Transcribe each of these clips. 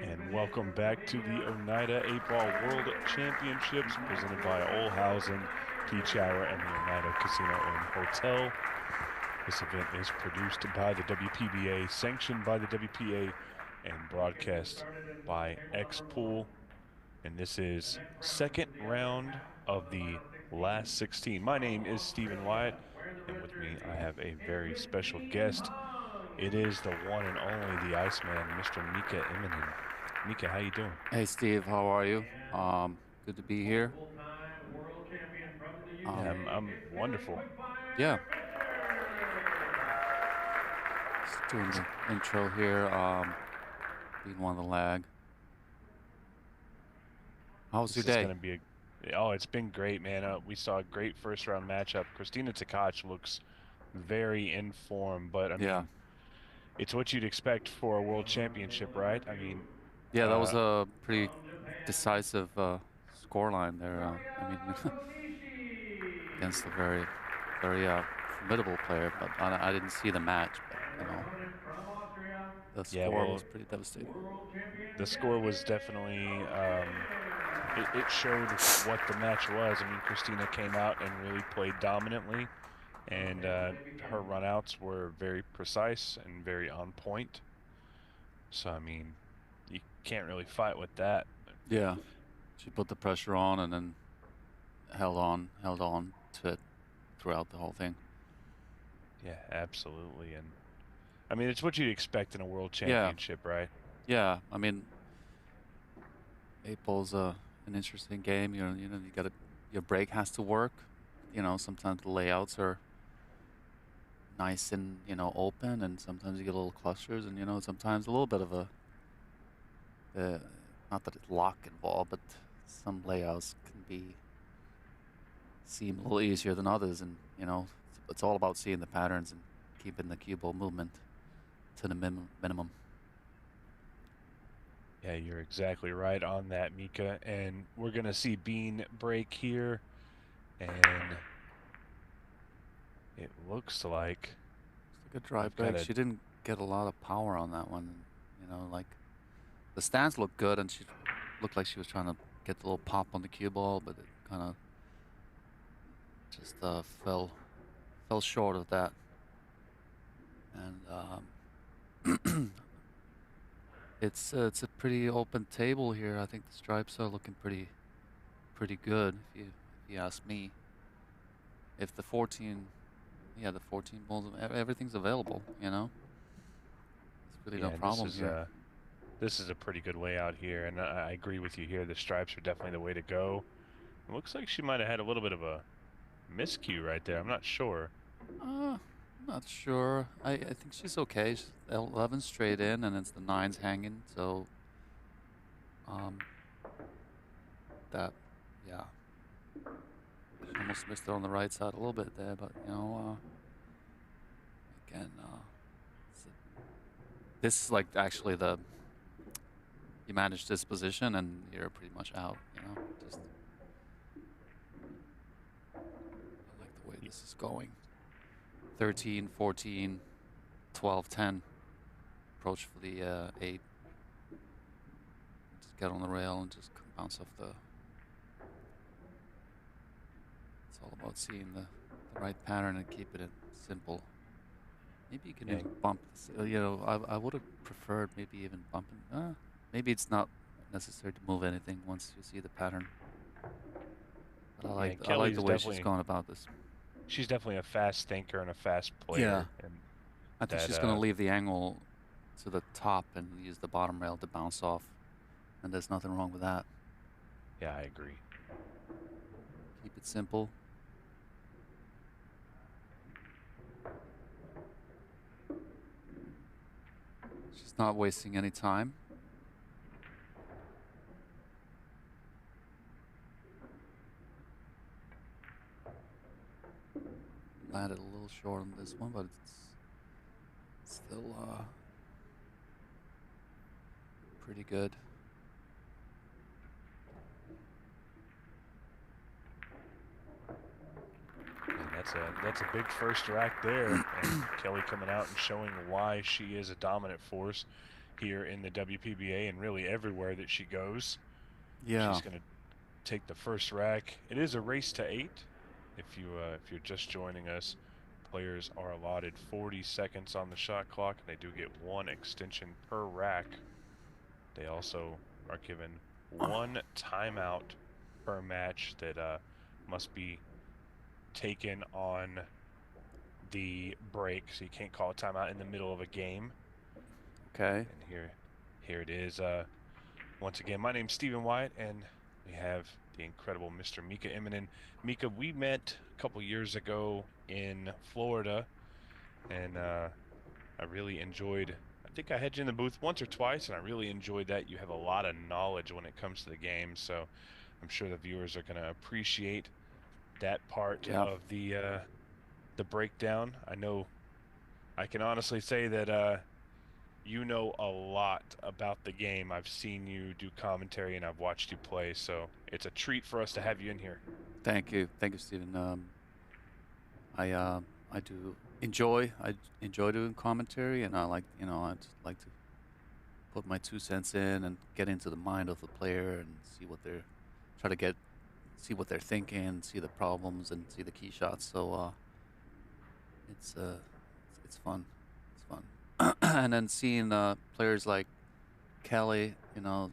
And welcome back to the ONEIDA 8-Ball World Championships presented by Olhausen, Peach Hour, and the ONEIDA Casino and Hotel. This event is produced by the WPBA, sanctioned by the WPA, and broadcast by X-Pool. And this is second round of the last 16. My name is Stephen Wyatt, and with me I have a very special guest. It is the one and only, the Iceman, Mr. Mika Immonen. Mika, how you doing? Hey Steve, how are you? Good to be here. Yeah, I'm wonderful. Yeah, just doing the intro here. Being one of the lag. How was your This is day? going to be it's been great, man. We saw a great first round matchup. Kristina Tkach looks very in form, but I Yeah, mean, it's what you'd expect for a world championship, right? I mean, yeah, that was a pretty decisive scoreline there. I mean, against a very formidable player, but I didn't see the match. But the yeah, score well, was pretty devastating. the score was definitely it showed what the match was. I mean, Kristina came out and really played dominantly, and her runouts were very precise and very on point. So I mean, you can't really fight with that. Yeah, she put the pressure on and then held on to it throughout the whole thing. Yeah, absolutely. And I mean, it's what you'd expect in a world Yeah. championship, right? Yeah, I mean, 8-Ball's an interesting game. You got your break has to work. Sometimes the layouts are nice and open, and sometimes you get little clusters, and sometimes a little bit of a not that it's lock involved, but some layouts can seem a little easier than others, and it's all about seeing the patterns and keeping the cue ball movement to the minimum. Yeah, you're exactly right on that, Mika. And we're going to see Bean break here. And it looks like a dry break. She didn't get a lot of power on that one. Like the stance looked good, and she looked like she was trying to get the little pop on the cue ball, but it kind of just fell short of that. And it's a pretty open table here. I think the stripes are looking pretty good, if you ask me. If the 14 balls, everything's available. It's really no problem here. This is a pretty good layout here, and I agree with you here. The stripes are definitely the way to go. It looks like she might have had a little bit of a miscue right there. I'm not sure. Not sure. I think she's okay. She's 11 straight in, and it's the 9s hanging. So, yeah. She almost missed it on the right side a little bit there, but again, this is like actually you manage this position and you're pretty much out. Just I like the way this is going. 13, 14, 12, 10. Approach for the 8. Just get on the rail and just bounce off the... It's all about seeing the right pattern and keeping it simple. Maybe you can even bump this. I would have preferred maybe even bumping. Maybe it's not necessary to move anything once you see the pattern. But I like the way she's going about this. She's definitely a fast thinker and a fast player. Yeah. And I think she's going to leave the angle to the top and use the bottom rail to bounce off. And there's nothing wrong with that. Yeah, I agree. Keep it simple. She's not wasting any time. Landed a little short on this one, but it's still pretty good. And That's a big first rack there, and Kelly coming out and showing why she is a dominant force here in the WPBA and really everywhere that she goes. Yeah. She's going to take the first rack. It is a race to 8. If you're just joining us, players are allotted 40 seconds on the shot clock, and they do get 1 extension per rack. They also are given 1 timeout per match that must be taken on the break, so you can't call a timeout in the middle of a game. Okay. And here it is. Once again, my name's Stephen White, and we have the incredible Mr. Mika Immonen. Mika, we met a couple years ago in Florida, and I really enjoyed. I think I had you in the booth once or twice, and I really enjoyed that. You have a lot of knowledge when it comes to the game, so I'm sure the viewers are going to appreciate that part of the breakdown. I know I can honestly say that you know a lot about the game. I've seen you do commentary and I've watched you play, so it's a treat for us to have you in here. Thank you, Stephen. I do enjoy doing commentary, and I just like to put my 2 cents in and get into the mind of the player and see what they're see what they're thinking, see the problems, and see the key shots. So it's fun. It's fun. And then seeing players like Kelly, she's a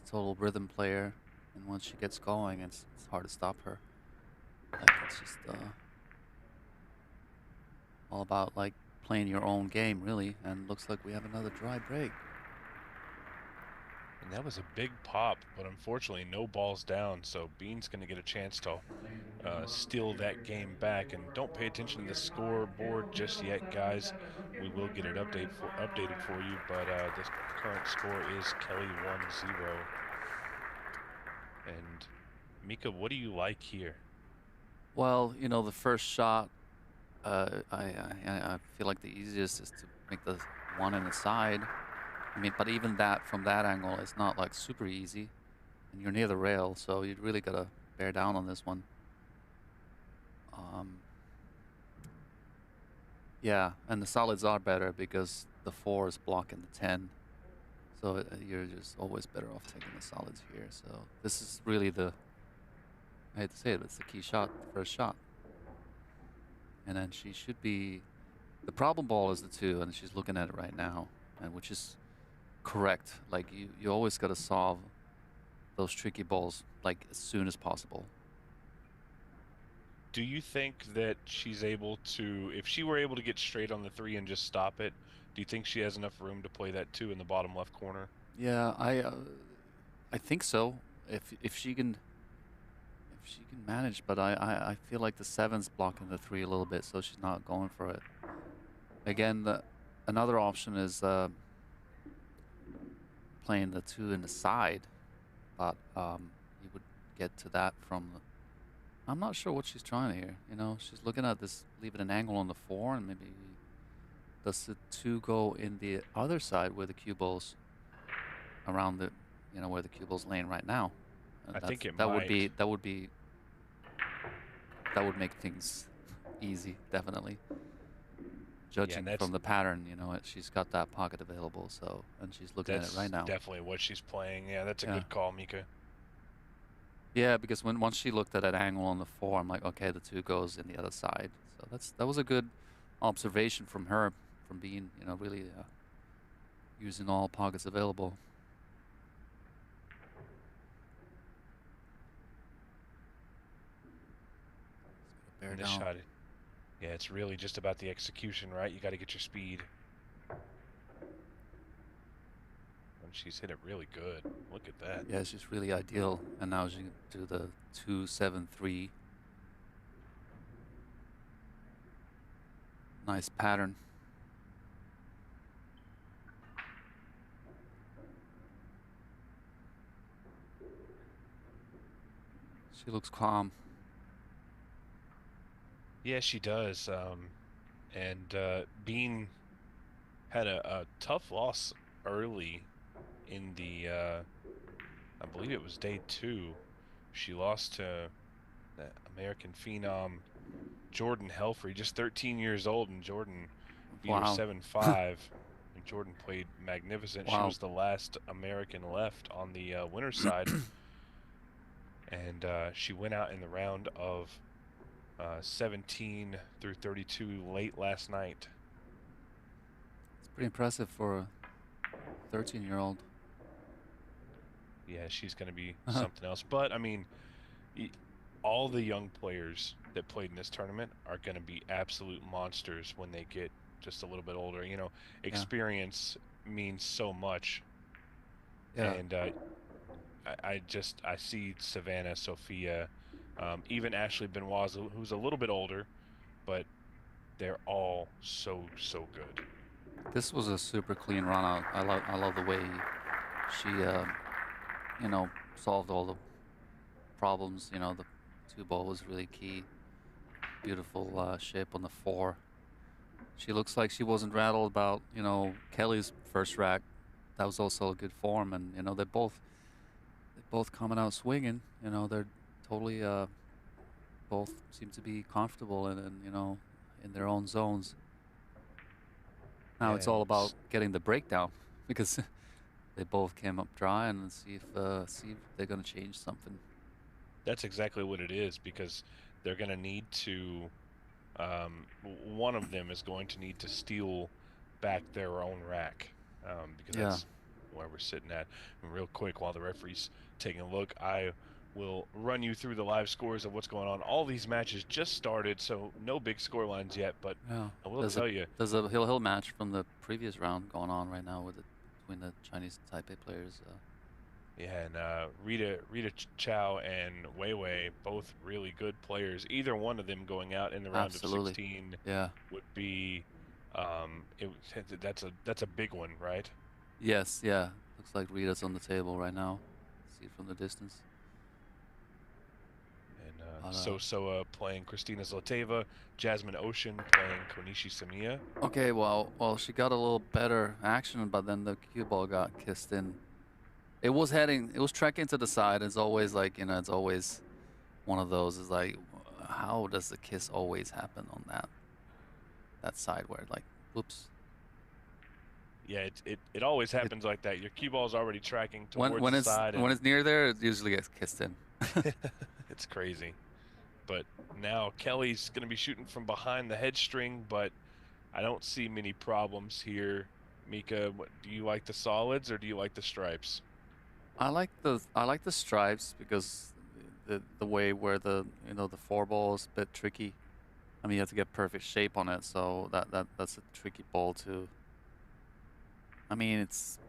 total rhythm player, and once she gets going, it's hard to stop her. Like, it's just all about like playing your own game, really. And looks like we have another dry break. And that was a big pop, but unfortunately no balls down, so Bean's going to get a chance to steal that game back. And don't pay attention to the scoreboard just yet, guys. We will get it updated for you, but the current score is Kelly 1-0. And Mika, what do you like here? Well, the first shot, I feel like the easiest is to make the one in the side. I mean, but even that, from that angle, it's not like super easy, and you're near the rail, so you really gotta bear down on this one. Yeah, and the solids are better because the 4 is blocking the 10, so you're just always better off taking the solids here. So this is really I hate to say it, it's the key shot, the first shot. And then she should be, the problem ball is the 2, and she's looking at it right now, and which is correct. Like, you always got to solve those tricky balls like as soon as possible. Do you think that she's able to, if she were able to get straight on the 3 and just stop it, do you think she has enough room to play that 2 in the bottom left corner? Yeah, I think so. If she can manage, but I feel like the 7's blocking the 3 a little bit, so she's not going for it. Again, another option is playing the 2 in the side, but you would get to that from the, I'm not sure what she's trying here. She's looking at this, leaving an angle on the 4, and maybe does the 2 go in the other side where the cue ball's around the, where the cue ball's laying right now. I think it that might. That would make things easy, definitely. Judging from the pattern, she's got that pocket available, so, and she's looking at it right now. That's definitely what she's playing. Yeah, that's a good call, Mika. Yeah, because once she looked at that angle on the 4, I'm like, okay, the 2 goes in the other side. So that was a good observation from her, from being, really using all pockets available. Bear this down. shot, yeah, it's really just about the execution, right? You got to get your speed. And she's hit it really good. Look at that. Yeah, she's really ideal. And now she can do the 2-7-3. Nice pattern. She looks calm. Yeah, she does. And Bean had a tough loss early in the, I believe it was day 2. She lost to the American phenom Jordan Helfrey, just 13 years old, and Jordan beat her Wow. 7-5. And Jordan played magnificent. She Wow. was the last American left on the winner's side, and she went out in the round of 17 through 32 late last night. It's pretty impressive for a 13-year-old. Yeah, she's going to be something else. But, I mean, all the young players that played in this tournament are going to be absolute monsters when they get just a little bit older. You know, experience means so much. Yeah. And I see Savannah, Sophia, even Ashley Benoit, who's a little bit older, but they're all so good. This was a super clean run out. I love the way she you know, solved all the problems. You know, the 2-ball was really key. Beautiful shape on the 4. She looks like she wasn't rattled about, you know, Kelly's first rack. That was also a good form, and you know they're both coming out swinging. You know, they're totally both seem to be comfortable and you know, in their own zones. Now it's all about getting the breakdown because they both came up dry, and see if they're gonna change something. That's exactly what it is, because they're gonna need to. One of them is going to need to steal back their own rack, because that's where we're sitting at. And real quick, while the referee's taking a look, I will run you through the live scores of what's going on. All these matches just started, so no big score lines yet, but I will tell you. There's a hill match from the previous round going on right now between the Chinese Taipei players. Yeah, and Rita Chow and Wei Wei, both really good players. Either one of them going out in the round of 16 would be, that's a big one, right? Yes, yeah. Looks like Rita's on the table right now. See it from the distance. And Sosoa playing Kristina Zlateva, Jasmine Ocean playing Konishi Samiya. Okay, well, she got a little better action, but then the cue ball got kissed in. It was trekking to the side. It's always like, you know, it's always one of those. Is like, how does the kiss always happen on that side where, like, whoops. Yeah, it always happens like that. Your cue ball's already tracking towards the side. When it's near there, it usually gets kissed in. It's crazy. But now Kelly's going to be shooting from behind the head string, but I don't see many problems here. Mika, do you like the solids or do you like the stripes? I like the stripes because the way where the 4-ball is a bit tricky. I mean, you have to get perfect shape on it, so that's a tricky ball too. I mean, it's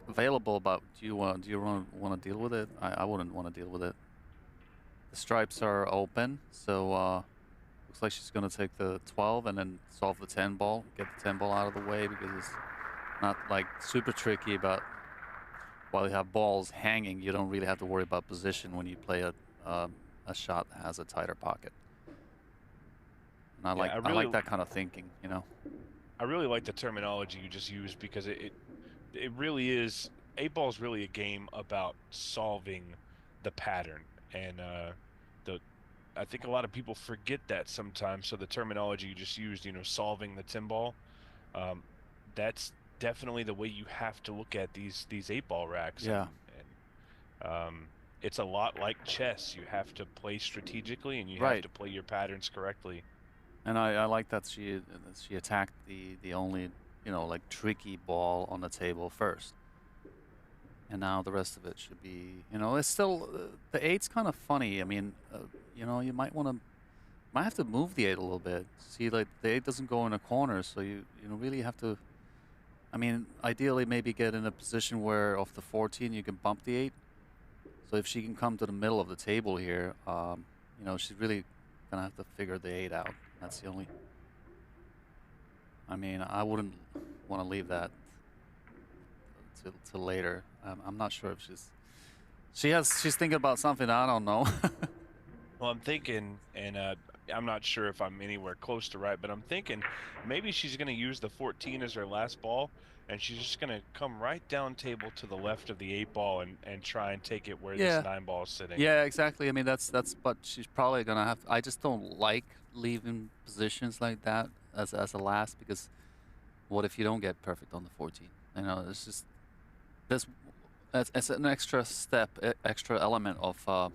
available, but do you want to deal with it? I wouldn't want to deal with it. The stripes are open, so looks like she's gonna take the 12 and then solve the 10-ball, get the 10-ball out of the way because it's not like super tricky, but while you have balls hanging, you don't really have to worry about position when you play a shot that has a tighter pocket. And I like that kind of thinking, you know. I really like the terminology you just used because it really is. 8-ball is really a game about solving the pattern, and I think a lot of people forget that sometimes. So the terminology you just used, you know, solving the 10-ball, that's definitely the way you have to look at these 8-ball racks. Yeah. And it's a lot like chess. You have to play strategically, and you have to play your patterns correctly. And I like that she attacked the only, you know, like tricky ball on the table first. And now the rest of it should be, you know, it's still the 8's kind of funny. I mean, you know, you might have to move the 8 a little bit. See, like the 8 doesn't go in a corner, so you really have to. I mean, ideally maybe get in a position where off the 14 you can bump the 8. So if she can come to the middle of the table here, you know, she's really gonna have to figure the 8 out. That's the only. I mean, I wouldn't want to leave that till later. I'm not sure if she's thinking about something I don't know. Well, I'm thinking, and I'm not sure if I'm anywhere close to right, but I'm thinking maybe she's going to use the 14 as her last ball, and she's just going to come right down table to the left of the 8 ball and try and take it where this Yeah. 9 ball is sitting. Yeah, exactly. I mean, that's what she's probably gonna have. I just don't like leaving positions like that as a last, because what if you don't get perfect on the 14? You know, it's just this. It's an extra step, extra element of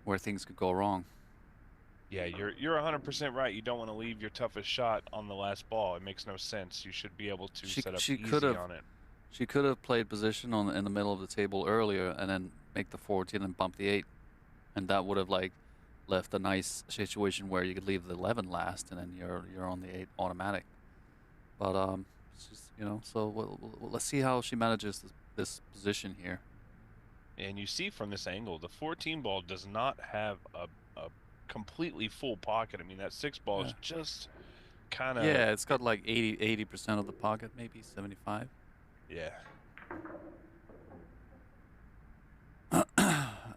where things could go wrong. Yeah, you're 100% right. You don't want to leave your toughest shot on the last ball. It makes no sense. You should be able to set up She could easy have on it. she could have played position on in the middle of the table earlier and then make the 14 and bump the 8, and that would have like left a nice situation where you could leave the 11 last and then you're on the 8 automatic. But it's just, you know, so let's see how she manages this position here. And you see from this angle, the 14 ball does not have a completely full pocket. I mean, that 6 ball is just kind of... Yeah, it's got like 80% of the pocket, maybe 75. Yeah.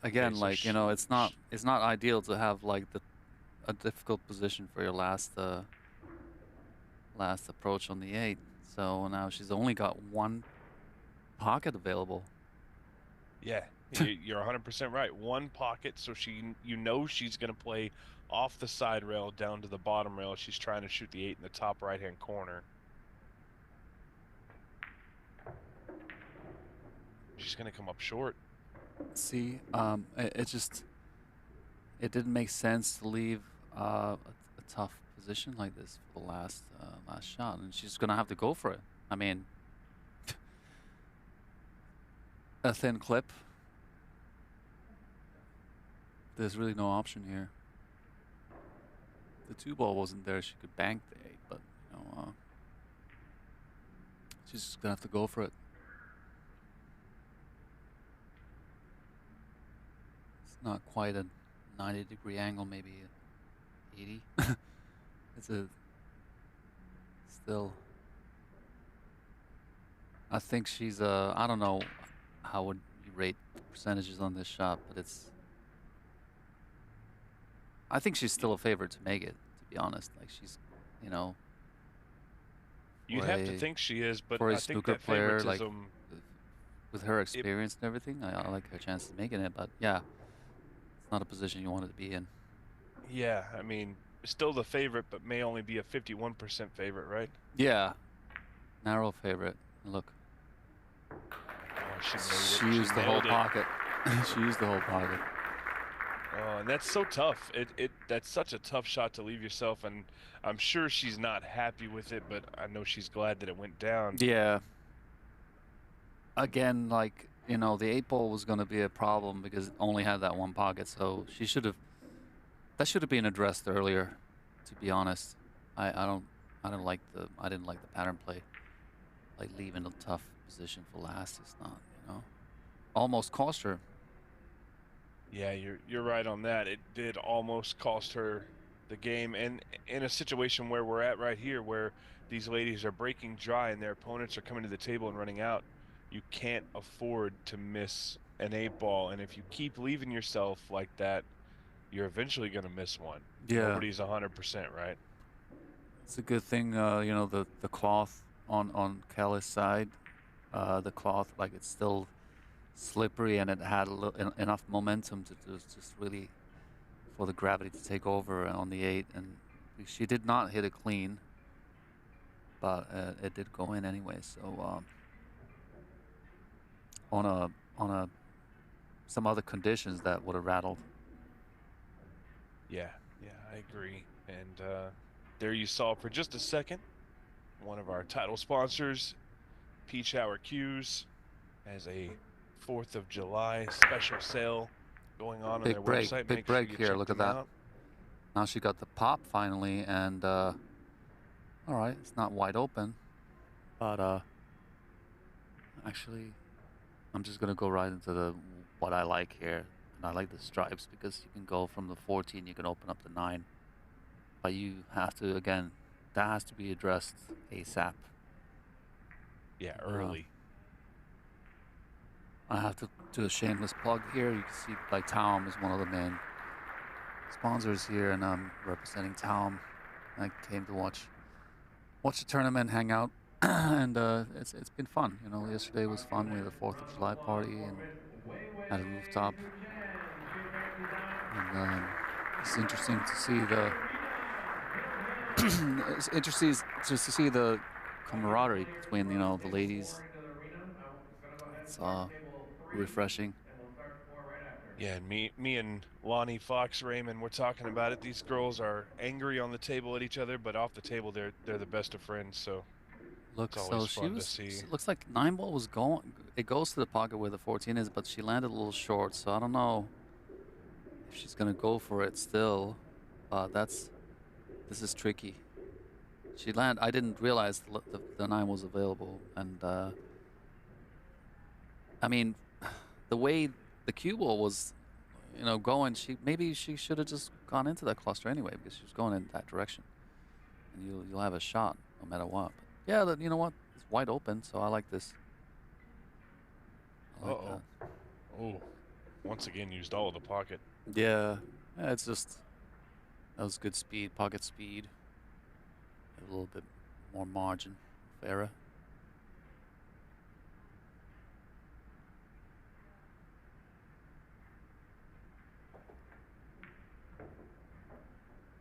Again, Okay, so like, you know, it's not ideal to have like a difficult position for your last approach on the 8. So now she's only got one pocket available. Yeah, you're 100% right. One pocket, so you know she's going to play off the side rail down to the bottom rail. She's trying to shoot the 8 in the top right-hand corner. She's going to come up short. See, it didn't make sense to leave a tough position like this for the last shot, and she's gonna have to go for it. I mean, a thin clip. There's really no option here. The 2 ball wasn't there. She could bank the 8, but you know, she's just gonna have to go for it. It's not quite a 90-degree angle, maybe 80. It's still. I think she's I don't know how would you rate the percentages on this shot, but I think she's still a favorite to make it, to be honest. Like, she's, you know, You'd have to think she is, but for a I think snooker that player, like, favoritism, with her experience and everything, I like her chances of making it. But yeah, it's not a position you wanted to be in. yeah, I mean, still the favorite, but may only be a 51% favorite, right? Yeah, narrow favorite. Look, Oh, she used the whole pocket. She used the whole pocket. Oh, and that's so tough. That's such a tough shot to leave yourself, and I'm sure she's not happy with it, but I know she's glad that it went down. Yeah. Again, like, you know, the 8 ball was going to be a problem because it only had that one pocket, so that should have been addressed earlier, to be honest. I didn't like the pattern play. Like, leaving a tough position for last is not, you know, almost cost her. Yeah, you're right on that. It did almost cost her the game, and in a situation where we're at right here, where these ladies are breaking dry and their opponents are coming to the table and running out, you can't afford to miss an 8 ball. And if you keep leaving yourself like that, you're eventually going to miss one. Yeah. Nobody's 100%, right? It's a good thing, you know, the cloth on Kelly's side, the cloth, like, it's still slippery and it had enough momentum to just really for the gravity to take over on the 8, and she did not hit it clean, but it did go in anyway. So on some other conditions that would have rattled. Yeah, I agree. And there you saw for just a second one of our title sponsors, Peach Hour Q's, has a 4th of July special sale going on their website. Big break here. Look at that. Now she got the pop finally, and all right, it's not wide open, but actually, I'm just gonna go right into what I like here. And I like the stripes because you can go from the 14, you can open up the 9, but you have to, again, that has to be addressed ASAP. Yeah, early. I have to do a shameless plug here. You can see, like, Tom is one of the men sponsors here, and I'm representing Taum. I came to watch the tournament, hang out, and it's been fun. You know, yesterday was fun. We had a 4th of July party and had a rooftop, and it's interesting to see the it's interesting just to see the camaraderie between the ladies. It's refreshing. Yeah, and me and Lonnie Fox Raymond, we're talking about it. These girls are angry on the table at each other, but off the table they're the best of friends. So it's Look, so always she fun to was. see. It looks like 9 ball was going. It goes to the pocket where the 14 is, but she landed a little short. So I don't know if she's gonna go for it still. This is tricky. I didn't realize the 9 was available, and I mean, the way the cue ball was, going, maybe she should have just gone into that cluster anyway because she was going in that direction, and you'll have a shot no matter what. But yeah, you know what? It's wide open, so I like this. I like that. Oh, once again used all of the pocket. Yeah, it's just that was good speed, pocket speed. A little bit more margin of error.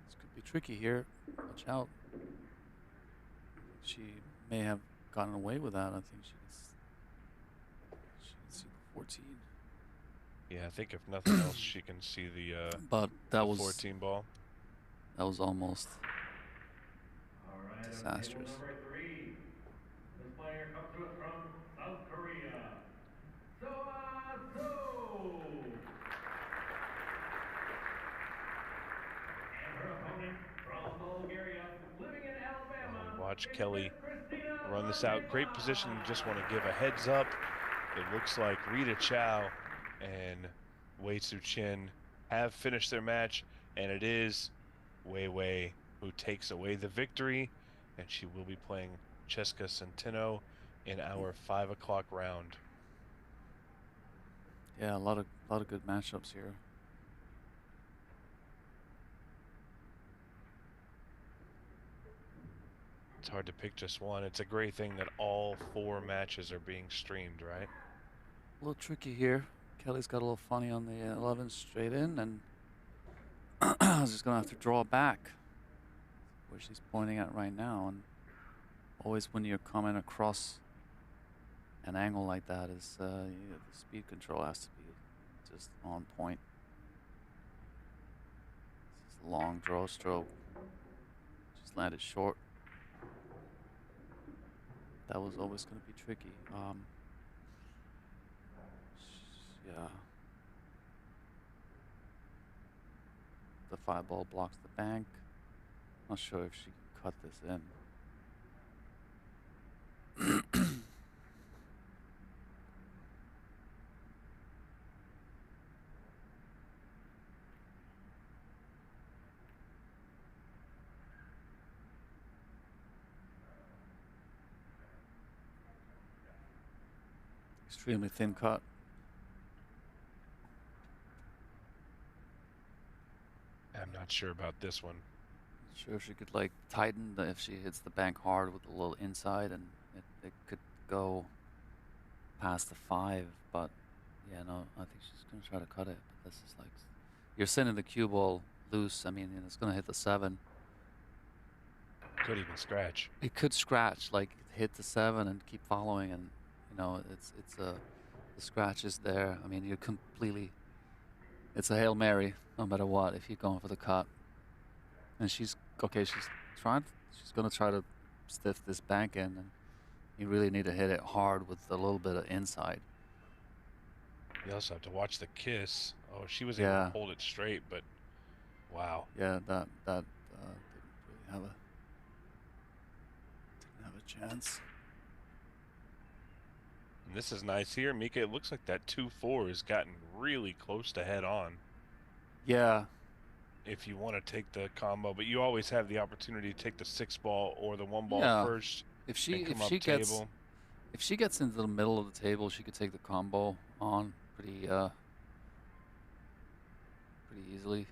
This could be tricky here. Watch out. She may have gotten away with that. I think she can see the 14. Yeah, I think if nothing else, she can see the But that was 14 ball. That was almost All right, disastrous. number 3. This player comes to us from South Korea. So. And her opponent from Bulgaria, living in Alabama. Watch Kelly run this out. Great position. Just want to give a heads up. It looks like Rita Chow and Wei Tzu Chin have finished their match, and it is Wei Wei who takes away the victory, and she will be playing Cheska Centeno in our 5 o'clock round. Yeah, a lot of good matchups here. It's hard to pick just one. It's a great thing that all 4 matches are being streamed, right? A little tricky here. Kelly's got a little funny on the 11 straight in, and I was just gonna have to draw back where she's pointing at right now. And always when you're coming across an angle like that, is the speed control has to be just on point. This is a long draw stroke. Just landed short. That was always going to be tricky. Yeah. The 5 ball blocks the bank. Not sure if she can cut this in. Extremely thin cut. I'm not sure about this one. Not sure if she could like tighten if she hits the bank hard with a little inside, and it could go past the 5. But yeah, no, I think she's gonna try to cut it. But this is like you're sending the cue ball loose. I mean, it's gonna hit the 7. Could even scratch. It could scratch, like hit the 7 and keep following, and the scratch is there. I mean, you're completely. It's a Hail Mary, no matter what, if you're going for the cut. And she's gonna try to stiff this bank in, and you really need to hit it hard with a little bit of inside. You also have to watch the kiss. Oh, she was able to hold it straight, but wow. Yeah, that didn't really have a chance. And this is nice here, Mika. It looks like that 2-4 has gotten really close to head on. Yeah. If you want to take the combo, but you always have the opportunity to take the 6 ball or the 1 ball first. If she gets into the middle of the table, she could take the combo on pretty easily.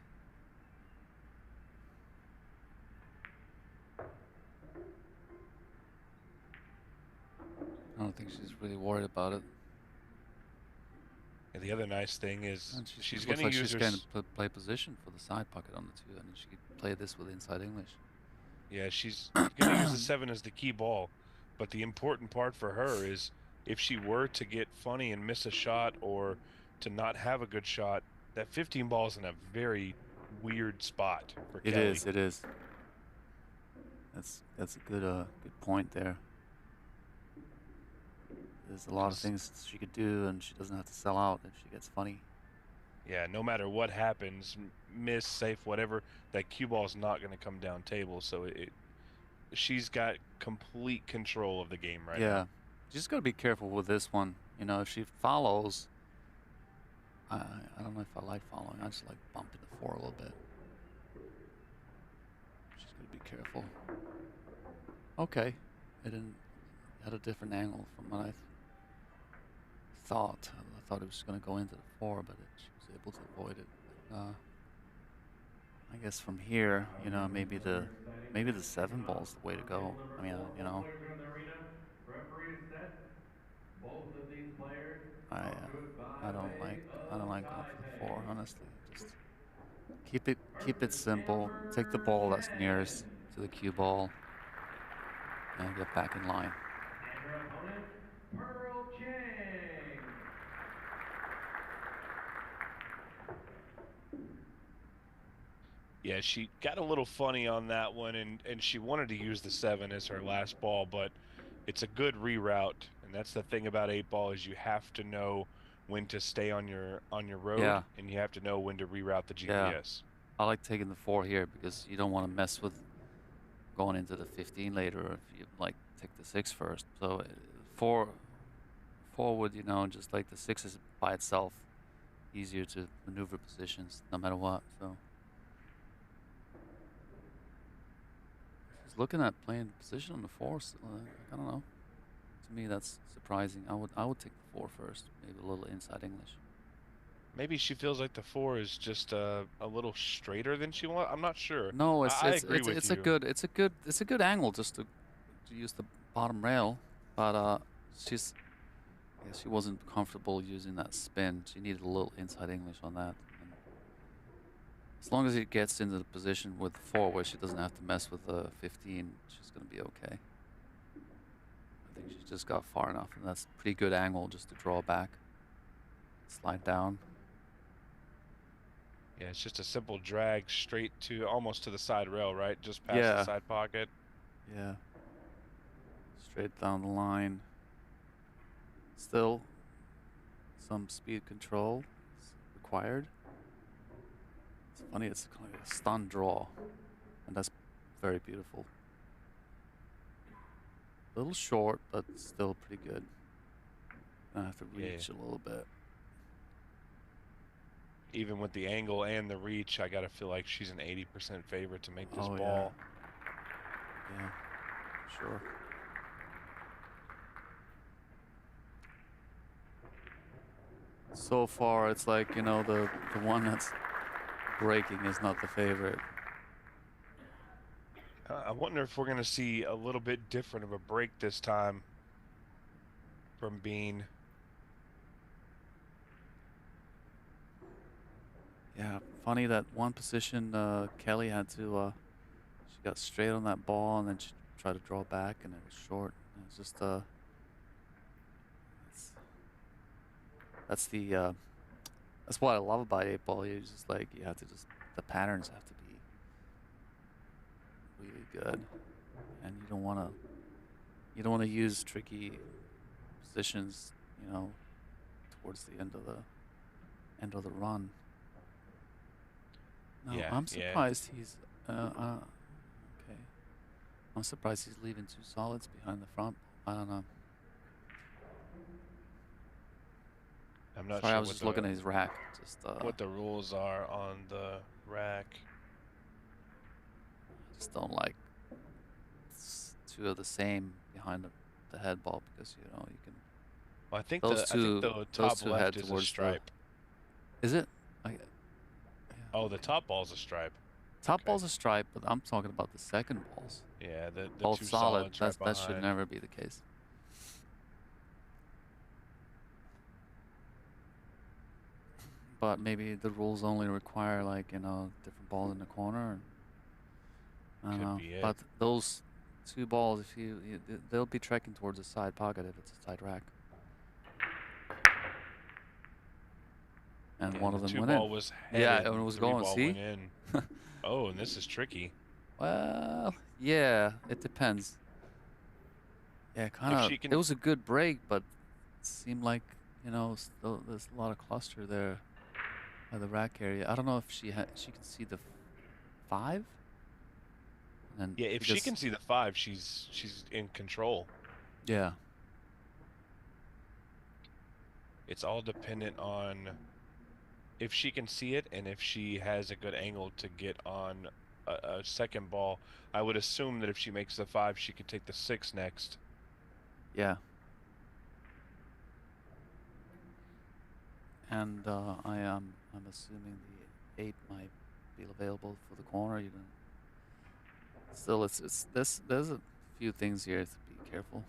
don't think she's really worried about it. And the other nice thing is And she's looks going like to use she's her. going to play position for the side pocket on the 2, and then she could play this with inside English. Yeah, she's going to use the 7 as the key ball. But the important part for her is if she were to get funny and miss a shot or to not have a good shot, that 15 ball is in a very weird spot for It Kelly. is. It is. That's a good point there. There's a lot of things she could do, and she doesn't have to sell out if she gets funny. Yeah, no matter what happens, miss, safe, whatever, that cue ball is not going to come down table. So she's got complete control of the game right now. Yeah, she's got to be careful with this one. You know, if she follows, I don't know if I like following. I just like bumping the 4 a little bit. She's got to be careful. Okay, it had a different angle from what I thought. I thought it was going to go into the 4, but she was able to avoid it. I guess from here, you know, maybe the 7 ball's the way to go. I mean, you know, I don't like going for the 4, honestly. Just keep it simple. Take the ball that's nearest to the cue ball and get back in line. Yeah, she got a little funny on that one, and she wanted to use the 7 as her last ball, but it's a good reroute, and that's the thing about 8 ball is you have to know when to stay on your road, and you have to know when to reroute the GPS. Yeah. I like taking the 4 here because you don't want to mess with going into the 15 later, or if you like take the 6 first. So 4 forward, you know, just like the 6 is by itself easier to maneuver positions no matter what. So she's looking at playing position on the 4. So, I don't know. To me, that's surprising. I would take the 4 first, maybe a little inside English. Maybe she feels like the 4 is just a little straighter than she wants. I'm not sure. No, I agree with you. It's a good angle just to use the bottom rail, but she wasn't comfortable using that spin. She needed a little inside English on that. And as long as it gets into the position with 4 where she doesn't have to mess with the 15, she's gonna be okay. I think she just got far enough, and that's a pretty good angle just to draw back, slide down. Yeah, it's just a simple drag straight to almost to the side rail, right? Just past the side pocket. Yeah. Straight down the line. Still, some speed control is required. It's funny, it's kind of a stun draw, and that's very beautiful. A little short, but still pretty good. I have to reach a little bit. Even with the angle and the reach, I gotta feel like she's an 80% favorite to make this ball. Yeah, sure. So far, it's like, you know, the one that's breaking is not the favorite. I wonder if we're gonna see a little bit different of a break this time from Bean. Yeah, funny that one position Kelly had to, she got straight on that ball and then she tried to draw back and it was short. It's just, that's what I love about 8 ball. You just like, you have to just, the patterns have to be really good. And you don't want to use tricky positions, you know, towards the end of the run. No, I'm surprised he's okay. I'm surprised he's leaving 2 solids behind the front. I don't know. I'm not Sorry, sure. I was just looking at his rack. Just what the rules are on the rack. I just don't like 2 of the same behind the head ball because you know you can. Well, I think the top left is a stripe. Is it? Oh, the top ball's a stripe. Top ball's a stripe, but I'm talking about the second balls. Yeah, the both 2 solid. solids right That should behind. never be the case. but maybe the rules only require like, you know, different balls in the corner. And I don't Could know. be it. But those two balls, if they'll be trekking towards the side pocket if it's a tight rack. And Yeah, one of the them two went in. ball was Yeah, headed, and it was three going, ball see? went in. Oh, and this is tricky. Well, yeah, it depends. Yeah, kind If of. she It can, was a good break, but it seemed like, you know, still, there's a lot of cluster there by the rack area. I don't know if she can see the 5. And yeah, if she because, can see the 5, she's in control. yeah, It's all dependent on if she can see it and if she has a good angle to get on a second ball. I would assume that if she makes the 5, she could take the 6 next. yeah. And I'm assuming the 8 might be available for the corner. You can still, it's this. There's a few things here to be careful.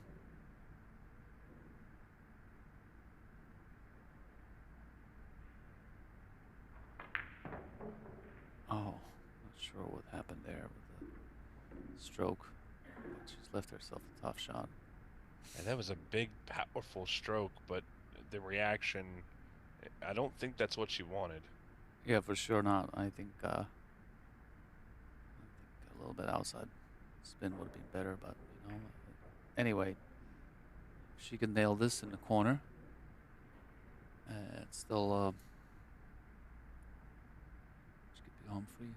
Oh, not sure what happened there with the stroke. But she's left herself a tough shot. And that was a big, powerful stroke, but the reaction, I don't think that's what she wanted. Yeah, for sure not. I think a little bit outside spin would have been better, but you know. Anyway, if she can nail this in the corner, it's still she could be home free.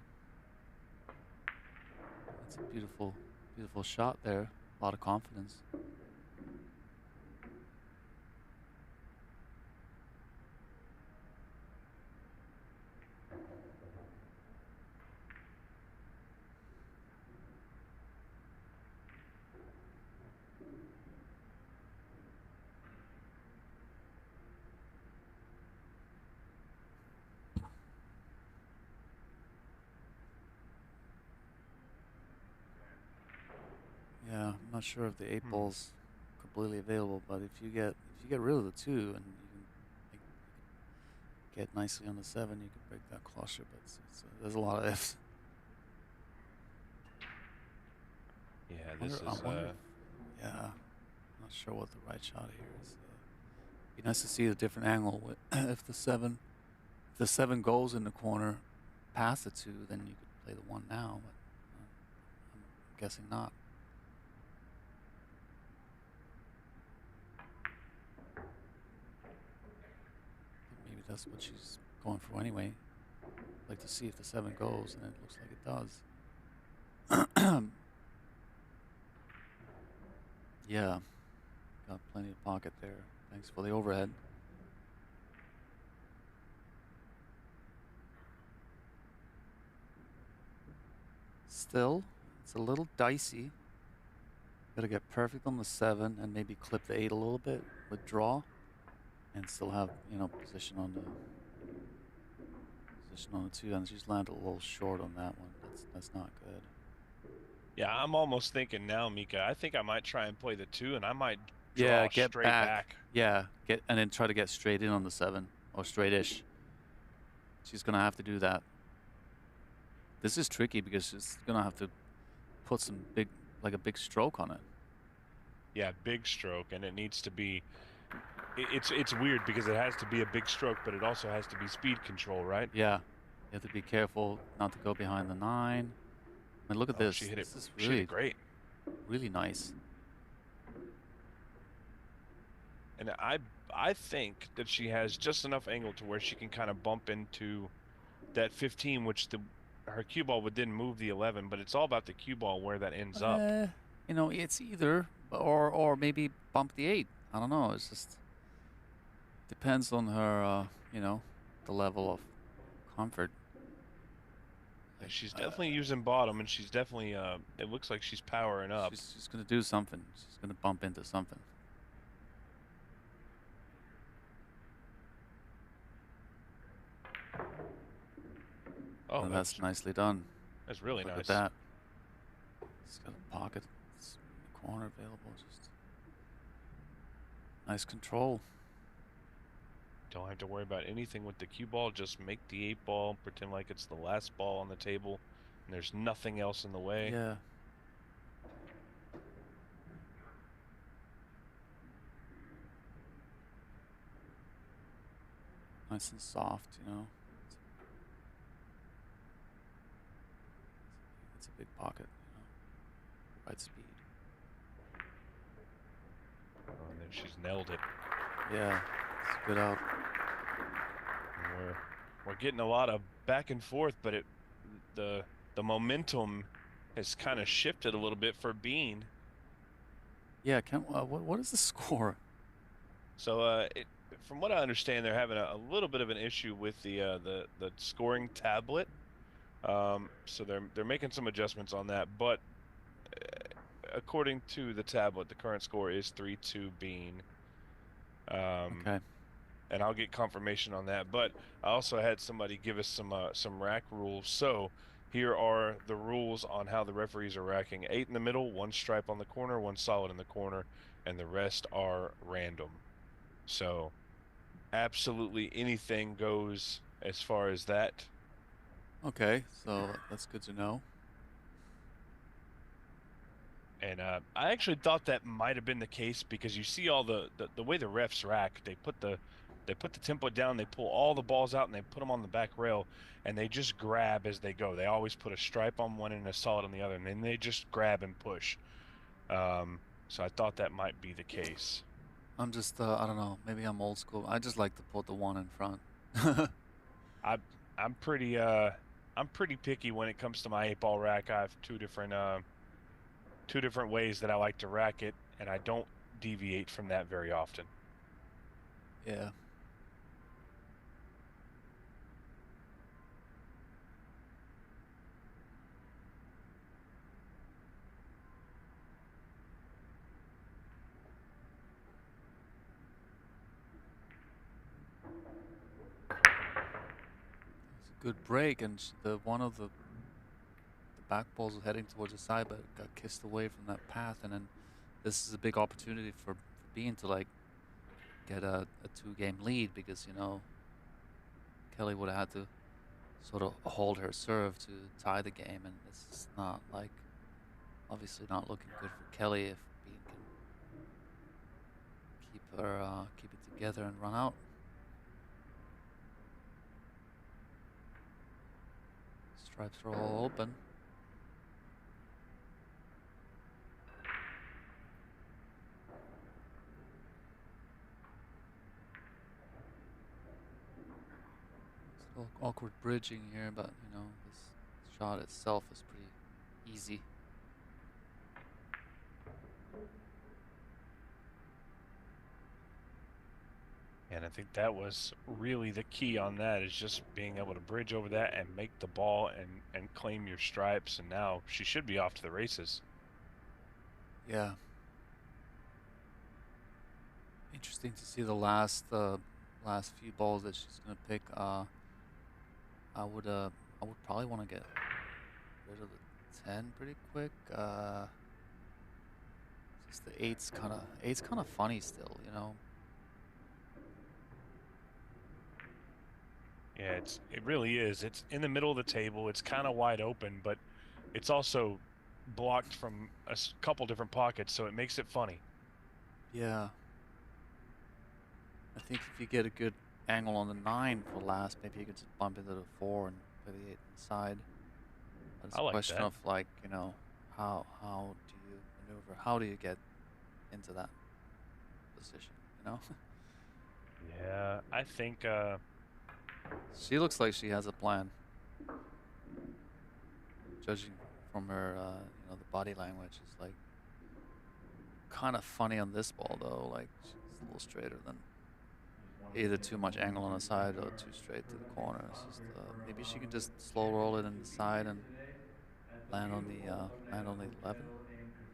That's a beautiful, beautiful shot there. A lot of confidence. Yeah, I'm not sure if the 8 ball's completely available, but if you get rid of the 2 and you can get nicely on the 7, you can break that cluster. But there's a lot of ifs. Yeah, this is. Yeah, I'm not sure what the right shot here is. Be nice to see a different angle. If the 7 goes in the corner past the 2, then you could play the 1 now. But I'm guessing not. But maybe that's what she's going for anyway. Like to see if the 7 goes, and it looks like it does. Yeah, got plenty of pocket there. Thanks for the overhead. Still, it's a little dicey. Got to get perfect on the 7 and maybe clip the 8 a little bit with draw, and still have, you know, position on the 2. And she's landed a little short on that one. That's not good. Yeah, I'm almost thinking now, Mika. I think I might try and play the 2, and I might draw get straight back. Yeah, and then try to get straight in on the 7 or straight-ish. She's gonna have to do that. This is tricky because she's gonna have to put some big stroke on it. Yeah, big stroke, and it needs to be. It's weird because it has to be a big stroke, but it also has to be speed control, right? Yeah, you have to be careful not to go behind the 9. I mean, look at this. She hit it. This is She hit really it great. really nice. And I think that she has just enough angle to where she can kind of bump into that 15, which her cue ball would then move the 11, but it's all about the cue ball where that ends up. You know, it's either or maybe bump the 8. I don't know. It's just depends on her, you know, the level of comfort. She's definitely using bottom, and she's definitely, it looks like she's powering up. She's going to do something. She's going to bump into something. Oh, and that's nicely done. That's really nice. Look at that. It's got a pocket. It's in the corner available. Just nice control. Don't have to worry about anything with the cue ball. Just make the 8 ball, pretend like it's the last ball on the table, and there's nothing else in the way. Yeah. Nice and soft, you know. It's a big pocket, you know. Right speed. Oh, and then she's nailed it. Yeah, it's good out. And we're getting a lot of back and forth, but the momentum has kind of shifted a little bit for Bean. Yeah, what is the score? So from what I understand, they're having a little bit of an issue with the scoring tablet. So they're making some adjustments on that, but according to the tablet, the current score is 3-2 Bean. Okay. And I'll get confirmation on that. But I also had somebody give us some rack rules. So here are the rules on how the referees are racking: 8 in the middle, 1 stripe on the corner, 1 solid in the corner, and the rest are random. So absolutely anything goes as far as that. Okay, so that's good to know. And I actually thought that might have been the case because you see all the way the refs rack. They put the tempo down, they pull all the balls out, and they put them on the back rail, and they just grab as they go. They always put a stripe on one and a solid on the other, and then they just grab and push. So I thought that might be the case. I'm just, I don't know, maybe I'm old school. I just like to put the 1 in front. I'm pretty picky when it comes to my 8-ball rack. I have two different ways that I like to rack it, and I don't deviate from that very often. Yeah. It's a good break, and one of the back balls was heading towards the side, but got kissed away from that path, and then this is a big opportunity for Bean to like get a 2-game lead, because you know Kelly would have had to sort of hold her serve to tie the game, and this is not like obviously not looking good for Kelly if Bean can keep it together and run out. Stripes are all open. It's a little awkward bridging here, but you know, this shot itself is pretty easy. And I think that was really the key on that, is just being able to bridge over that and make the ball and claim your stripes. And now she should be off to the races. Yeah. Interesting to see the last few balls that she's gonna pick. I would probably want to get rid of the 10 pretty quick. Just the eight's kind of funny still, you know. Yeah, it really is. It's in the middle of the table. It's kind of wide open, but it's also blocked from a couple different pockets, so it makes it funny. Yeah. I think if you get a good angle on the 9 for last, maybe you could just bump into the 4 and play the 8 inside. But it's I a like question that. of like, you know, how do you maneuver? How do you get into that position, you know? Yeah, I think She looks like she has a plan. Judging from her, you know, the body language is like kind of funny on this ball though. Like she's a little straighter than either too much angle on the side or too straight to the corner. It's just maybe she can just slow roll it in the side and land on the 11.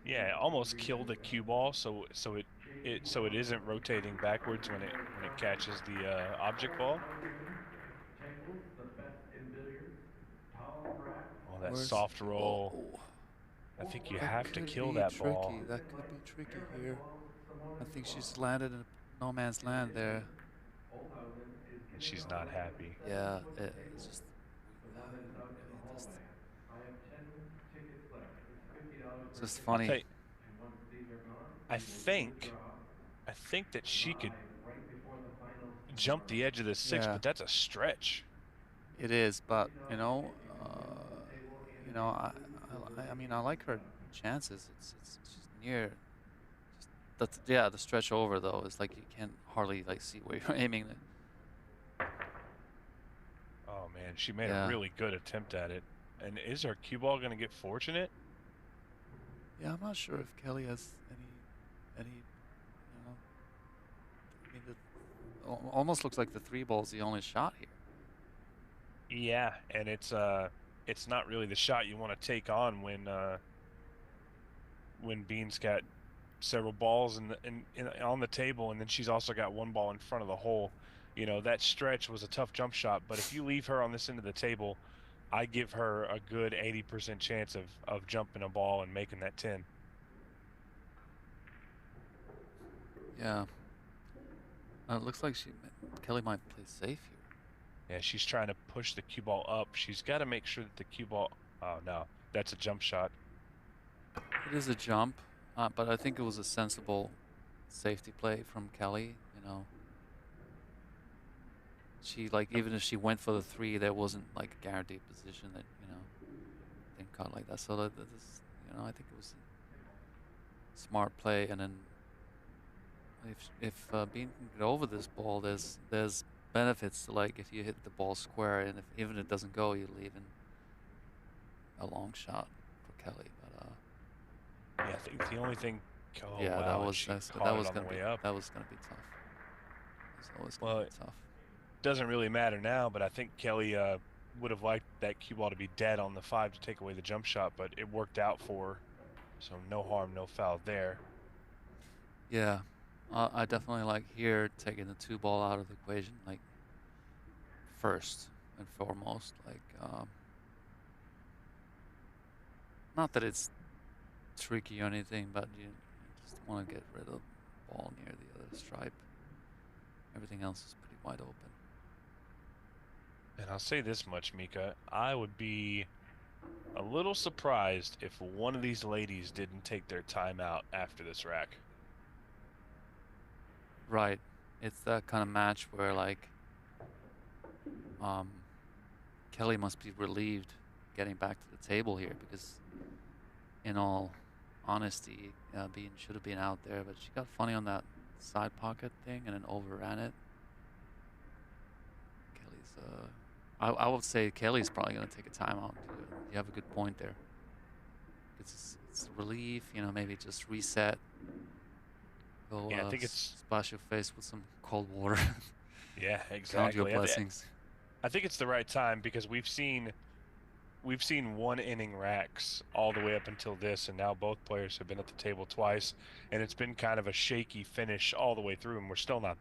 yeah, almost kill the cue ball, so it isn't rotating backwards when it catches the object ball. Tables, the best in billiards. Tall racks. Oh, that soft roll. Oh, I think you that have to could kill be that tricky. ball. That could be tricky here. I think she's landed in no man's land there. Olhausen is and giving she's not away a happy. Yeah, 7-foot it's table. just The women's really basketball just almanac. I have 10 tickets left. It's $50 it's per just ticket. I'll tell funny. you, And once these are gone, I we will do the think, draw I think that she could live right before the finals jump the tomorrow. edge of the 6, Yeah, but that's a stretch. it is, but $50 if you can jump the table and you know, include the I mean, remaining I like her $50. chances. It's just near. Just yeah, the stretch over though is like you can't hardly like see where you're aiming it. Oh man, she made a Yeah, really good attempt at it. And is her cue ball going to get fortunate? yeah. I'm not sure if Kelly has any. You know, I mean, almost looks like the 3-ball's the only shot here. Yeah, and it's not really the shot you want to take on when Bean's got several balls on the table, and then she's also got one ball in front of the hole. You know, that stretch was a tough jump shot, but if you leave her on this end of the table, I give her a good 80% chance of jumping a ball and making that 10. Yeah. It looks like Kelly might play safe here. Yeah, she's trying to push the cue ball up. She's got to make sure that the cue ball. Oh no, that's a jump shot. It is a jump, but I think it was a sensible safety play from Kelly. You know, she like even if she went for the 3, there wasn't like a guaranteed position that didn't cut like that. So this, I think it was a smart play. And then if Bean can get over this ball, there's benefits to like if you hit the ball square, and if even if it doesn't go, you're leaving a long shot for Kelly. But Yeah, I think the only thing. Oh yeah, wow, and she caught it on the way up. that was gonna be tough. It was always gonna Well, be it tough. doesn't really matter now, but I think Kelly would have liked that cue ball to be dead on the 5 to take away the jump shot, but it worked out for her. So no harm, no foul there. Yeah, I definitely like here taking the 2-ball out of the equation, like first and foremost. Like, not that it's tricky or anything, but you just want to get rid of the ball near the other stripe. Everything else is pretty wide open. And I'll say this much, Mika, I would be a little surprised if one of these ladies didn't take their time out after this rack. Right. It's that kind of match where like Kelly must be relieved getting back to the table here, because in all honesty, Bean should have been out there, but she got funny on that side pocket thing and then overran it. Kelly's I would say Kelly's probably going to take a timeout. You have a good point there. It's relief, maybe just reset. Go Yeah, I think it's splash your face with some cold water. yeah, Count your exactly. blessings. I think it's the right time because we've seen 1-inning racks all the way up until this, and now both players have been at the table twice, and it's been kind of a shaky finish all the way through, and we're still not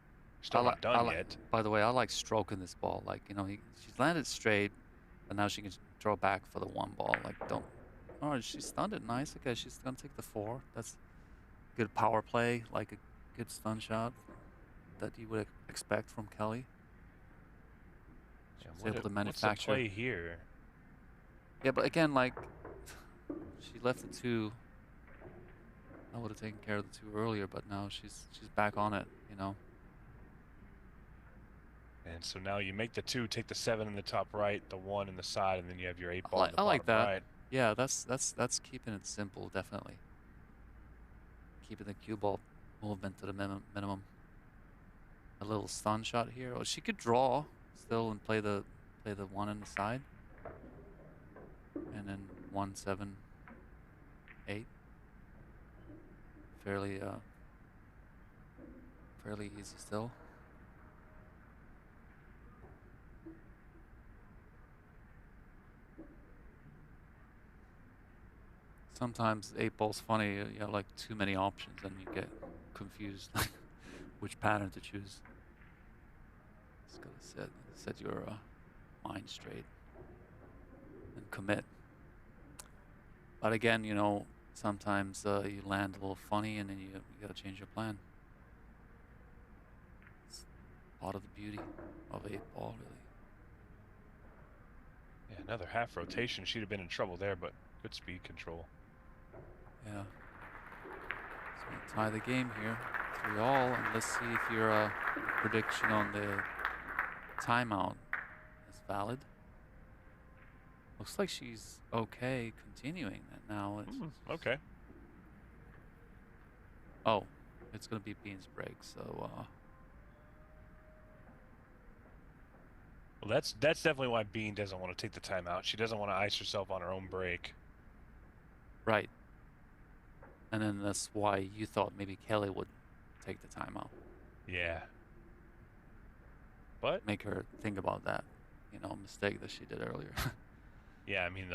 done yet. By the way, I like stroking this ball. Like, she's landed straight, but now she can throw back for the 1 ball. Like, don't. Oh, she stunned it nice. Okay, she's gonna take the 4. That's good power play, like a good stun shot that you would expect from Kelly. She was able to manufacture. What's the play here? Yeah, but again, like, she left the 2. I would have taken care of the 2 earlier, but now she's back on it. And so now you make the 2, take the 7 in the top right, the 1 in the side, and then you have your 8 ball in the I like bottom that. right. Yeah, that's keeping it simple, definitely. Keeping the cue ball movement to the minimum. A little stun shot here. Oh, she could draw still and play the 1 in the side, and then 1, 7, 8. Fairly easy still. Sometimes 8-ball's funny. You have like too many options and you get confused which pattern to choose. Just gotta set your mind straight and commit. But again, sometimes you land a little funny and then you gotta change your plan. It's part of the beauty of 8-ball, really. Yeah, another half rotation. She'd have been in trouble there, but good speed control. Yeah. So we'll tie the game here, 3-all, and let's see if your prediction on the timeout is valid. Looks like she's okay continuing that now. It's Okay. Oh, it's gonna be Bean's break, so Well, that's definitely why Bean doesn't want to take the timeout. She doesn't want to ice herself on her own break. right. And then that's why you thought maybe Kelly would take the timeout. Yeah. But Make her think about that, mistake that she did earlier. yeah, I mean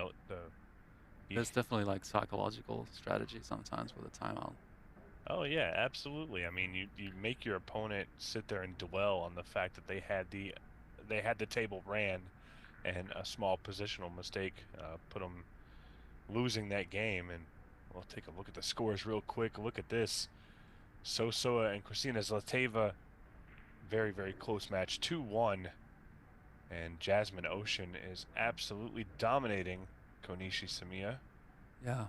There's definitely like psychological strategy sometimes with a timeout. Oh yeah, absolutely. I mean, you make your opponent sit there and dwell on the fact that they had the table ran, and a small positional mistake put them losing that game. And we'll take a look at the scores real quick. Look at this: Sosoa and Christina Zlateva, very very close match, 2-1. And Jasmine Ocean is absolutely dominating Konishi Samiya. Yeah.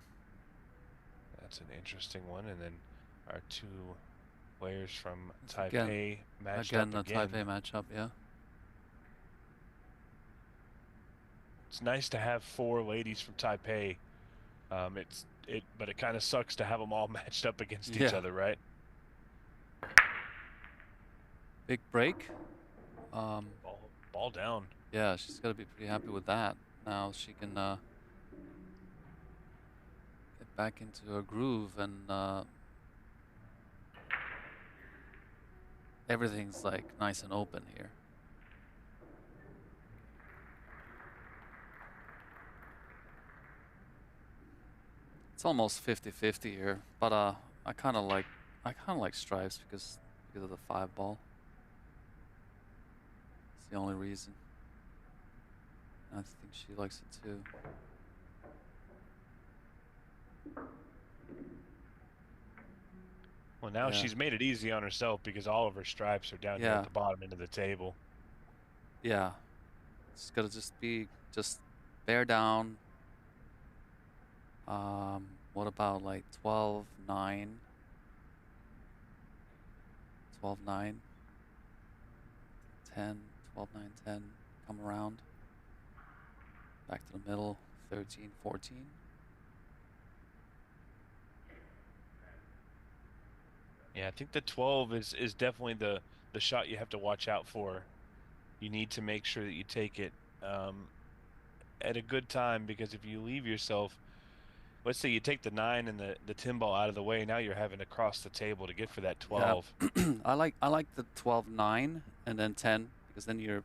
That's an interesting one. And then our two players from It's Taipei matched up again. again. The Taipei matchup, yeah. It's nice to have 4 ladies from Taipei. But it kind of sucks to have them all matched up against each other, right? Big break. Ball down. Yeah, she's got to be pretty happy with that. Now she can get back into her groove, and everything's like nice and open here. It's almost 50-50 here, but I kind of like stripes because of the 5-ball. It's the only reason. I think she likes it too. Well, now she's made it easy on herself because all of her stripes are down here at the bottom end of the table. Yeah. It's got to just bear down. What about like 12-9? 12-9. 10, 12-9, 10. Come around. Back to the middle. 13-14. Yeah, I think the 12 is definitely the shot you have to watch out for. You need to make sure that you take it at a good time, because if you leave yourself, let's say you take the 9 and the 10 ball out of the way, now you're having to cross the table to get for that 12. Yeah. I like the 12-9 and then 10, because then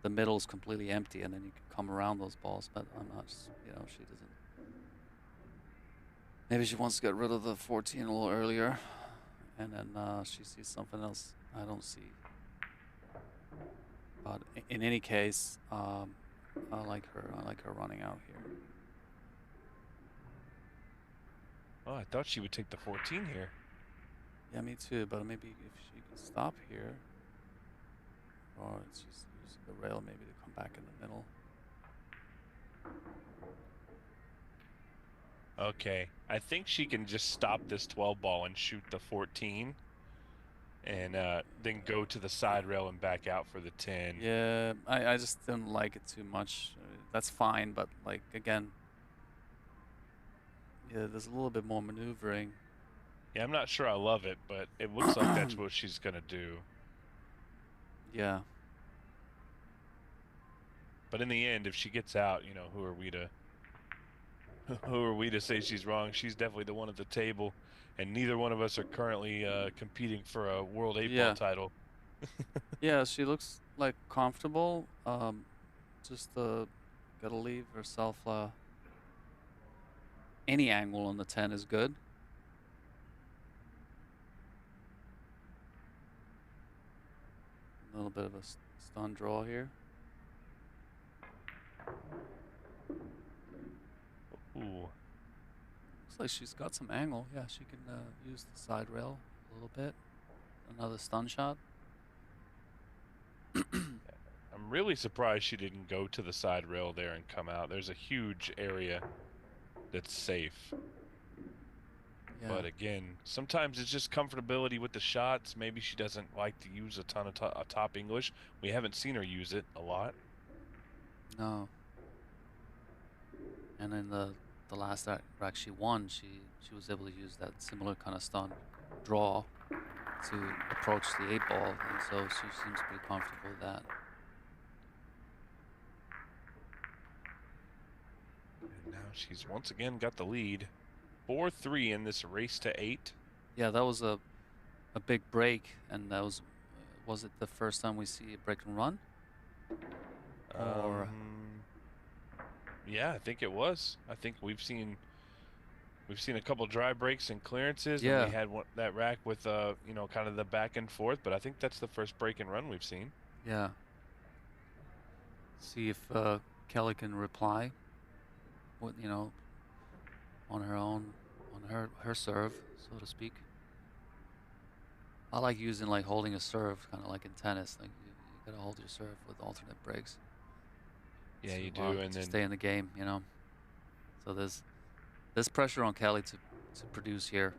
the middle is completely empty and then you can come around those balls. But I'm not, she doesn't. Maybe she wants to get rid of the 14 a little earlier, and then she sees something else I don't see. But in any case, I like her running out here. Oh, I thought she would take the 14 here. Yeah, me too. But maybe if she can stop here, or she's using the rail maybe to come back in the middle. Okay, I think she can just stop this 12 ball and shoot the 14, and then go to the side rail and back out for the 10. Yeah, I just didn't like it too much. That's fine, but like again, yeah, there's a little bit more maneuvering. Yeah, I'm not sure I love it, but it looks like that's what she's gonna do. Yeah. But in the end, if she gets out, who are we to say she's wrong? She's definitely the one at the table, and neither one of us are currently competing for a World 8-ball title. Yeah, she looks like comfortable. Just gotta leave herself any angle on the 10 is good. A little bit of a stun draw here. Ooh. Looks like she's got some angle. Yeah, she can use the side rail a little bit. Another stun shot. I'm really surprised she didn't go to the side rail there and come out. There's a huge area that's safe. Yeah. But again, sometimes it's just comfortability with the shots. Maybe she doesn't like to use a ton of top English. We haven't seen her use it a lot. No. And in the last rack she won, she was able to use that similar kind of stunt draw to approach the 8-ball, and so she seems pretty comfortable with that. And now she's once again got the lead. 4-3 in this race to 8. Yeah, that was a big break, and that was it the first time we see a break and run? Or yeah, I think it was. I think we've seen a couple dry breaks and clearances, yeah. and we had that rack with you know, kind of the back and forth, but I think that's the first break and run we've seen. Yeah. See if Kelly can reply with, you know, on her own, on her serve, so to speak. I like using, like, holding a serve, kind of like in tennis. Like you gotta hold your serve with alternate breaks. Yeah, you do, and to then stay in the game, you know. So there's pressure on Kelly to produce here.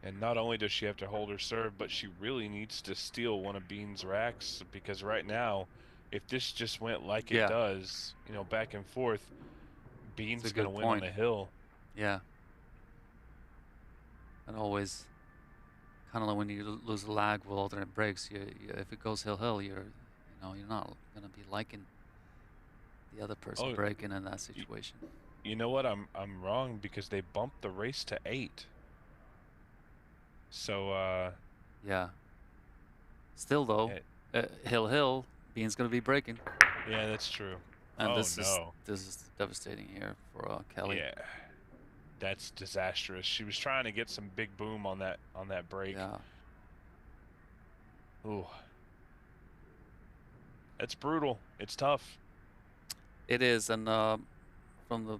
and not only does she have to hold her serve, but she really needs to steal one of Bean's racks, because right now, if this just went like it does, you know, back and forth, Bean's going to win on the hill. Yeah. And always, kind of like when you lose a lag with alternate breaks, if it goes hill, you're not going to be liking the other person breaking in that situation. You know what? I'm wrong, because they bumped the race to 8. So yeah. Still though, hill, Bean's going to be breaking. Yeah, that's true. And this is devastating here for Kelly. Yeah. That's disastrous. She was trying to get some big boom on that break. Yeah. Ooh. It's brutal. It's tough. It is, and from the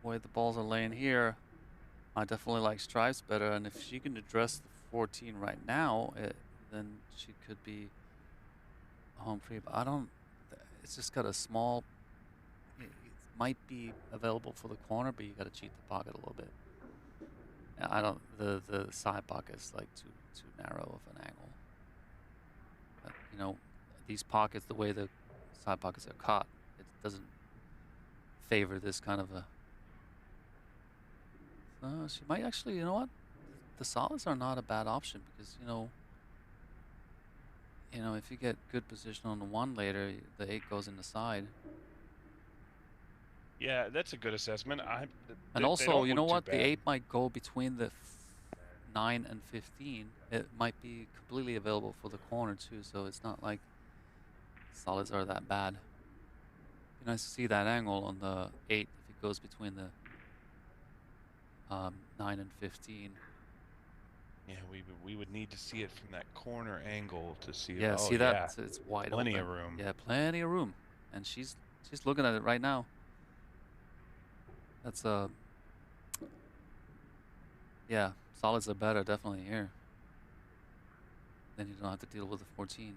way the balls are laying here, I definitely like Stripes better. And if she can address the 14 right now, then she could be home free. But I don't. It's just got a small. It might be available for the corner, but you got to cheat the pocket a little bit. I don't. The side pocket is like too narrow of an angle. But, you know, these pockets, the way the side pockets are caught, it doesn't favor this kind of a. She might actually. You know what? The solids are not a bad option, because you know, if you get good position on the 1 later, the 8 goes in the side. Yeah, that's a good assessment. And also, you know what? The 8 might go between the 9 and 15. It might be completely available for the corner too, so it's not like solids are that bad. Be nice to see that angle on the 8 if it goes between the 9 and 15. Yeah, we would need to see it from that corner angle to see. Yeah, see that? Yeah. It's wide plenty open. Of room. Yeah, plenty of room, and she's looking at it right now. That's yeah, solids are better definitely here. Then you don't have to deal with the 14.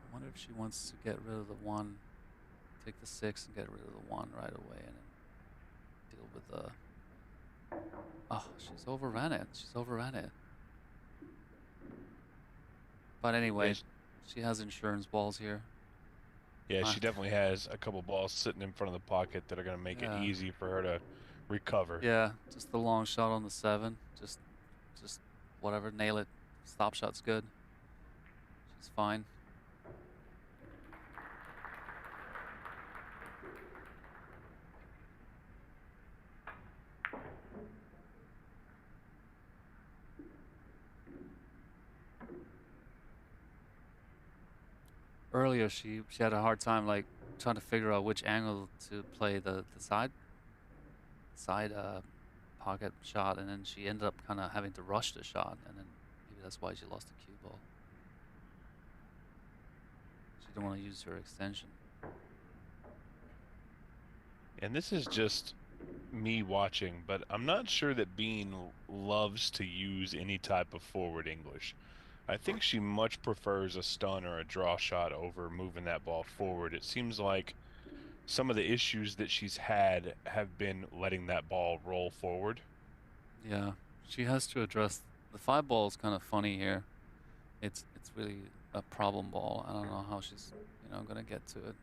I wonder if she wants to get rid of the 1, take the 6 and get rid of the 1 right away, and then deal with the. Oh, she's overran it. But anyway, she has insurance balls here. Yeah, she definitely has a couple balls sitting in front of the pocket that are going to make it easy for her to recover. Yeah, just the long shot on the 7. Just whatever, nail it. Stop shot's good. She's fine. Earlier, she had a hard time, like, trying to figure out which angle to play the side pocket shot, and then she ended up kind of having to rush the shot, and then maybe that's why she lost the cue ball. She didn't want to use her extension. And this is just me watching, but I'm not sure that Bean loves to use any type of forward English. I think she much prefers a stun or a draw shot over moving that ball forward. It seems like some of the issues that she's had have been letting that ball roll forward. Yeah, she has to address the 5 ball is kind of funny here. It's really a problem ball. I don't know how she's gonna get to it,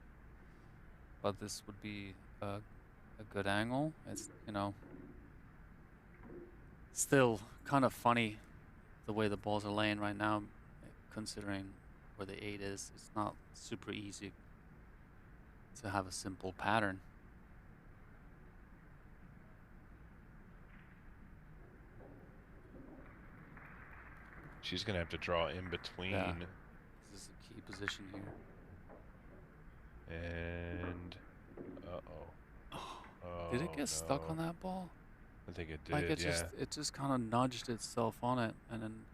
but this would be a good angle. It's still kind of funny the way the balls are laying right now, considering where the 8 is. It's not super easy to have a simple pattern. She's going to have to draw in between. Yeah. This is a key position here. And, Did it get stuck on that ball? I think it did, like it yeah. just kind of nudged itself on it, and then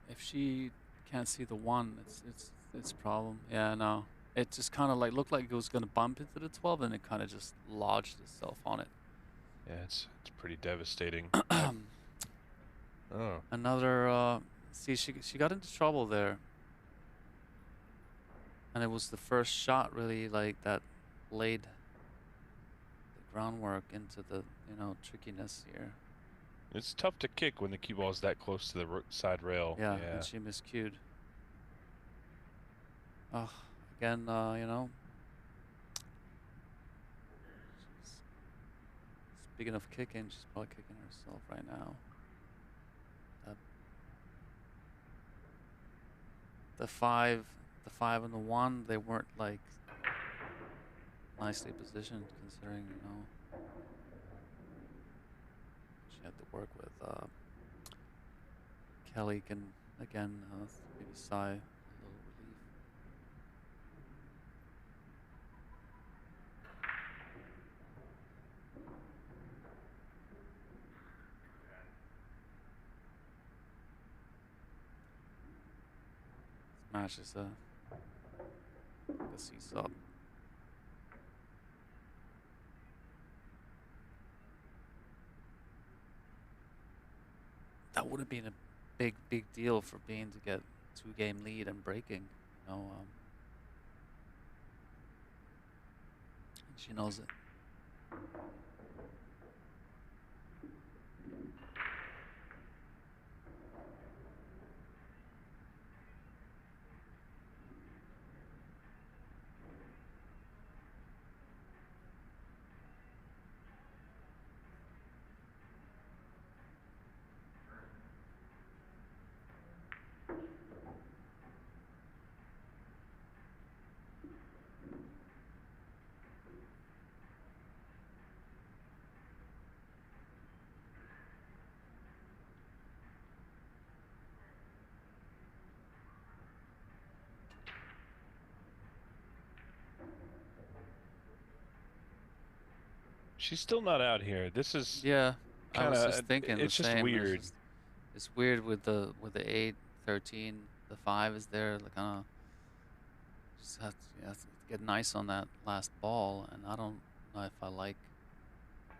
if she can't see the 1, it's a problem. Yeah, no. It just kind of like looked like it was going to bump into the 12, and it kind of just lodged itself on it. Yeah, it's pretty devastating. Oh. Another, see, she got into trouble there. And it was the first shot really like that laid the groundwork into the, trickiness here. It's tough to kick when the cue ball is that close to the side rail. Yeah, and she miscued. Again, speaking of kicking, she's probably kicking herself right now. The 5 and the 1, they weren't like nicely positioned considering, she had to work with. Kelly can again maybe sigh a little relief. This match is a seesaw. That would have been a big deal for Bean to get 2-game lead and breaking. She knows it. She's still not out here. This is I was just thinking it's the just same. weird. It's weird with the 8, 13, the 5 is there. Like just have to get nice on that last ball, and I don't know if I like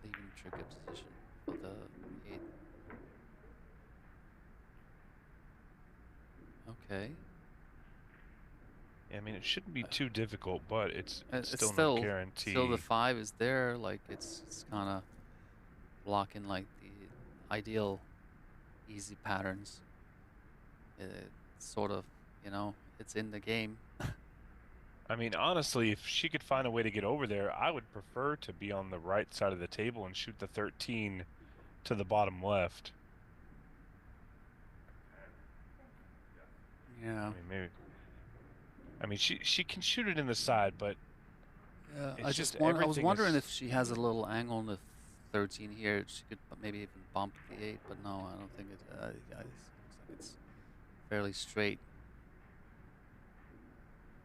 the even trigger position for the 8. Okay. Yeah, I mean, it shouldn't be too difficult, but it's still no guarantee. Still the 5 is there. Like it's kind of blocking like the ideal easy patterns. It's sort of, it's in the game. I mean, honestly, if she could find a way to get over there, I would prefer to be on the right side of the table and shoot the 13 to the bottom left. Yeah. I mean, maybe. I mean, she can shoot it in the side, but yeah, I was wondering if she has a little angle on the 13 here. She could maybe even bump the 8, but no, I don't think it. It looks like it's fairly straight.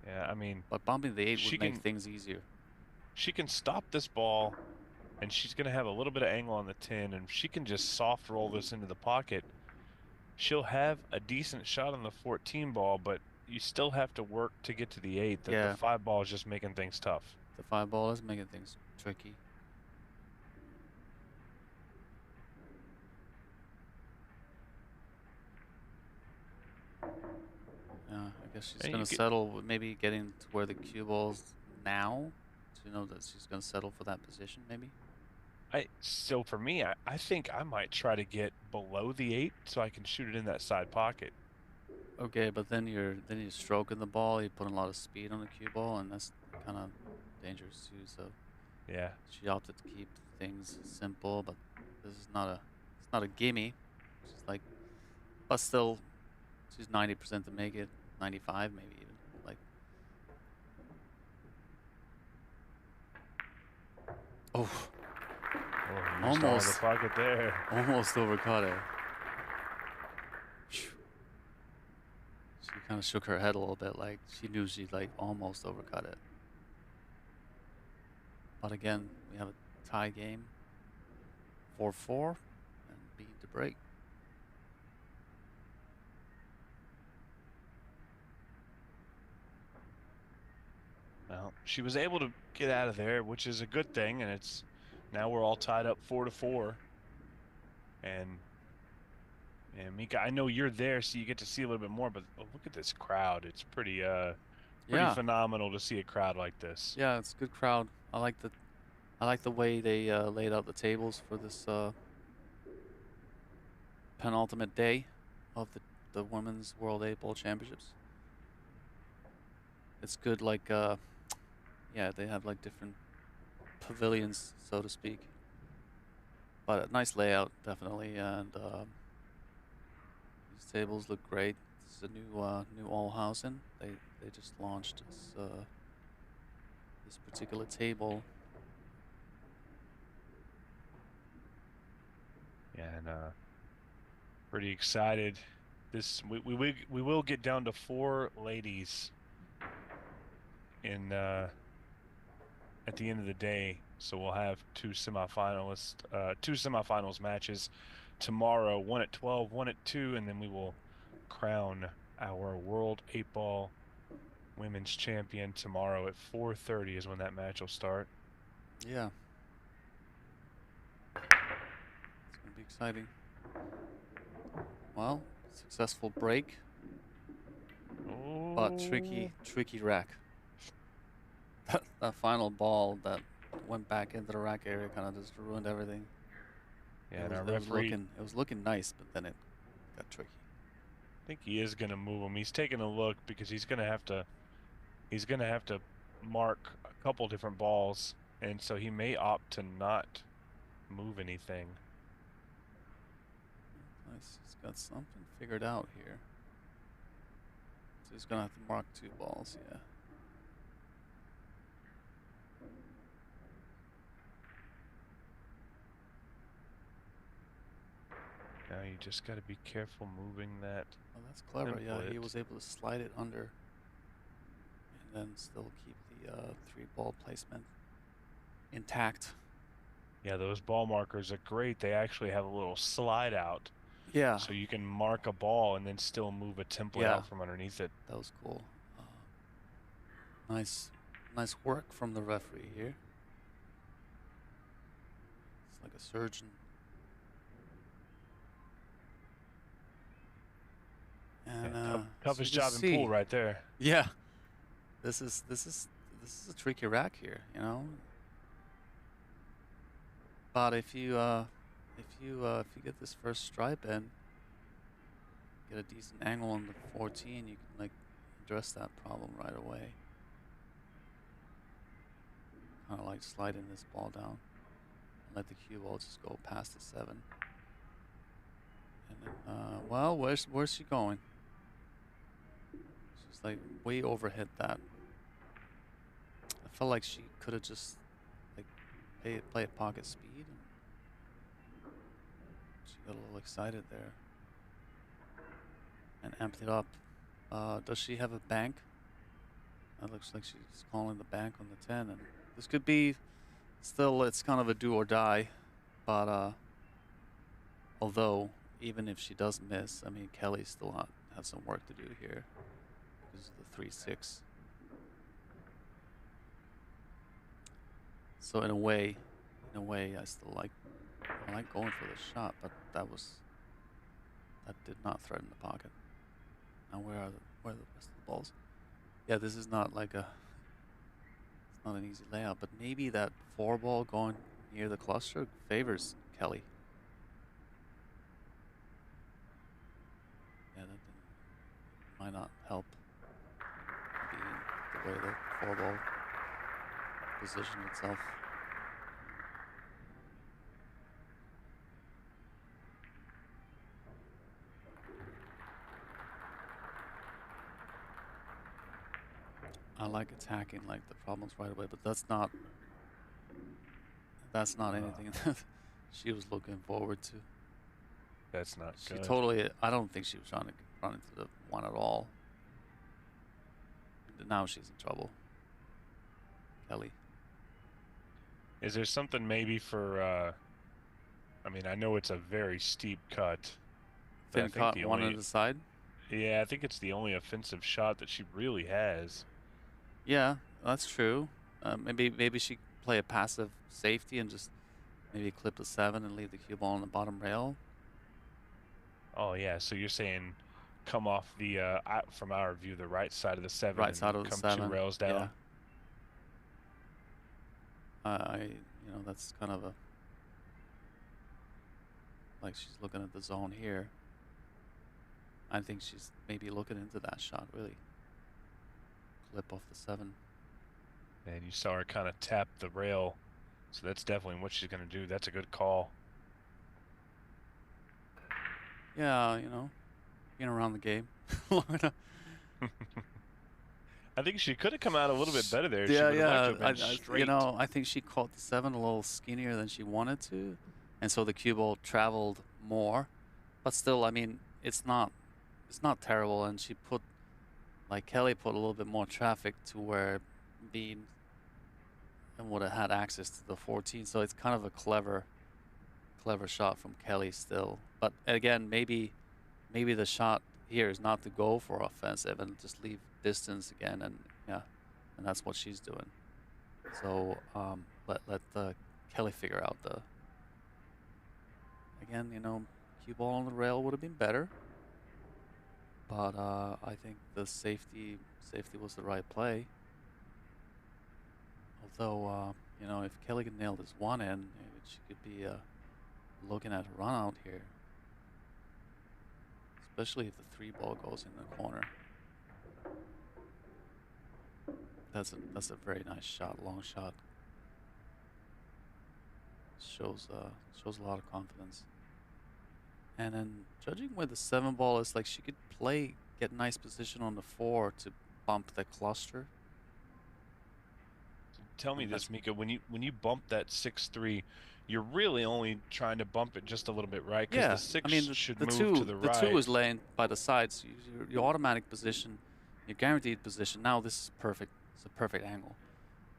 Yeah, I mean, but bumping the 8 would make things easier. She can stop this ball, and she's going to have a little bit of angle on the 10, and if she can just soft roll this into the pocket, she'll have a decent shot on the 14 ball, but you still have to work to get to the 8. The 5 ball is just making things tough. The 5 ball is making things tricky. Yeah, I guess she's And gonna you get, settle with maybe getting to where the cue ball's now. To know that she's gonna settle for that position, maybe. so for me, I think I might try to get below the 8 so I can shoot it in that side pocket. Okay, but then you're stroking the ball. You're putting a lot of speed on the cue ball, and that's kind of dangerous too. So Yeah. she opted to keep things simple, but this is not a it's not a gimme. She's like, but still, she's 90% to make it, 95 maybe even. Like, oh, Oh, used all the almost, pocket there. almost overcut it. She kind of shook her head a little bit, like she knew she like almost overcut it. But again, we have a tie game, 4-4, and beat the break. Well, she was able to get out of there, which is a good thing, and it's now we're all tied up 4-4. And Mika, I know you're there, so you get to see a little bit more. But look at this crowd; it's pretty Yeah, phenomenal to see a crowd like this. yeah, it's a good crowd. I like the way they laid out the tables for this penultimate day of the Women's World 8-Ball Championships. It's good, like, yeah, they have like different pavilions, so to speak. But a nice layout, definitely, and these tables look great. This is a new Olhausen. They just launched this particular table. Yeah, and pretty excited. We will get down to 4 ladies in at the end of the day. So we'll have 2 semifinals matches tomorrow, one at 12, one at 2, and then we will crown our World 8-Ball Women's Champion tomorrow at 4:30 is when that match will start. Yeah. It's gonna be exciting. Well, successful break, but tricky rack. That final ball that went back into the rack area kind of just ruined everything. Yeah, and our referee, it was looking nice, but then it got tricky. I think he is going to move him. He's taking a look because he's going to have to mark a couple different balls, and so he may opt to not move anything. Nice. He's got something figured out here. So he's gonna have to mark 2 balls, yeah. Now you just got to be careful moving that. Oh, that's clever. Yeah, he template. was able to slide it under and then still keep the 3-ball placement intact. Yeah, those ball markers are great. They actually have a little slide out. Yeah. So you can mark a ball and then still move a template out from underneath it. That was cool. Nice work from the referee here. It's like a surgeon. And Yeah, toughest so you job can in see, pool right there. Yeah. This is a tricky rack here, you know. But if you get this first stripe in, get a decent angle on the 14, you can like address that problem right away. Kind of like sliding this ball down and let the cue ball just go past the 7. And then, well, where's she going? She's like way overhit that. I felt like she could have just like play at pocket speed. And she got a little excited there and amped it up. Does she have a bank? It looks like she's calling the bank on the 10, and this could be still, it's kind of a do or die, but although even if she does miss, I mean, Kelly still has some work to do here because of the 3-6. So in a way, I still like going for the shot, but that did not threaten the pocket. Now where are the rest of the balls? Yeah, this is not like a. It's not an easy layout, but maybe that 4 ball going near the cluster favors Kelly. Yeah, that might not help. Maybe the way the 4 ball positioned itself. I like attacking like the problems right away, but that's not anything that she was looking forward to. That's not She good. totally, I don't think she was trying to run into the 1 at all. Now she's in trouble. Kelly. Is there something maybe for, I mean, I know it's a very steep cut. But I Thin think cut, the 1 only, on the side? yeah, I think it's the only offensive shot that she really has. Yeah, that's true. Maybe she play a passive safety and just maybe clip the 7 and leave the cue ball on the bottom rail. Oh yeah, so you're saying come off the from our view the right side of the 7 Right and side of the come 7. 2 rails down. Yeah. You know, that's kind of a like she's looking at the zone here. I think she's maybe looking into that shot really. Clip off the 7. And you saw her kind of tap the rail, so that's definitely what she's going to do. That's a good call. Yeah, you know, being around the game long enough. I think she could have come out a little bit better there. Yeah, she would have liked to yeah. have been straight. You know, I think she caught the 7 a little skinnier than she wanted to, and so the cue ball traveled more. But still, I mean, it's not terrible. And she put, like Kelly put a little bit more traffic to where Bean would have had access to the 14. So it's kind of a clever shot from Kelly still. But again, maybe the shot here is not to go for offensive and just leave distance again, and yeah, and that's what she's doing. So let Kelly figure out the. Again, you know, cue ball on the rail would have been better, but I think the safety was the right play. Although you know, if Kelly could nail this 1 in, maybe she could be looking at a run out here. Especially if the 3 ball goes in the corner. That's a very nice shot, long shot. Shows a lot of confidence. And then judging where the 7 ball is, like she could get nice position on the 4 to bump the cluster. Tell me this, Mika, when you bump that 6-3, you're really only trying to bump it just a little bit, right? Because the 6 I mean, should the move to the right. The 2 is laying by the sides. So your automatic position, your guaranteed position. Now this is perfect. It's a perfect angle.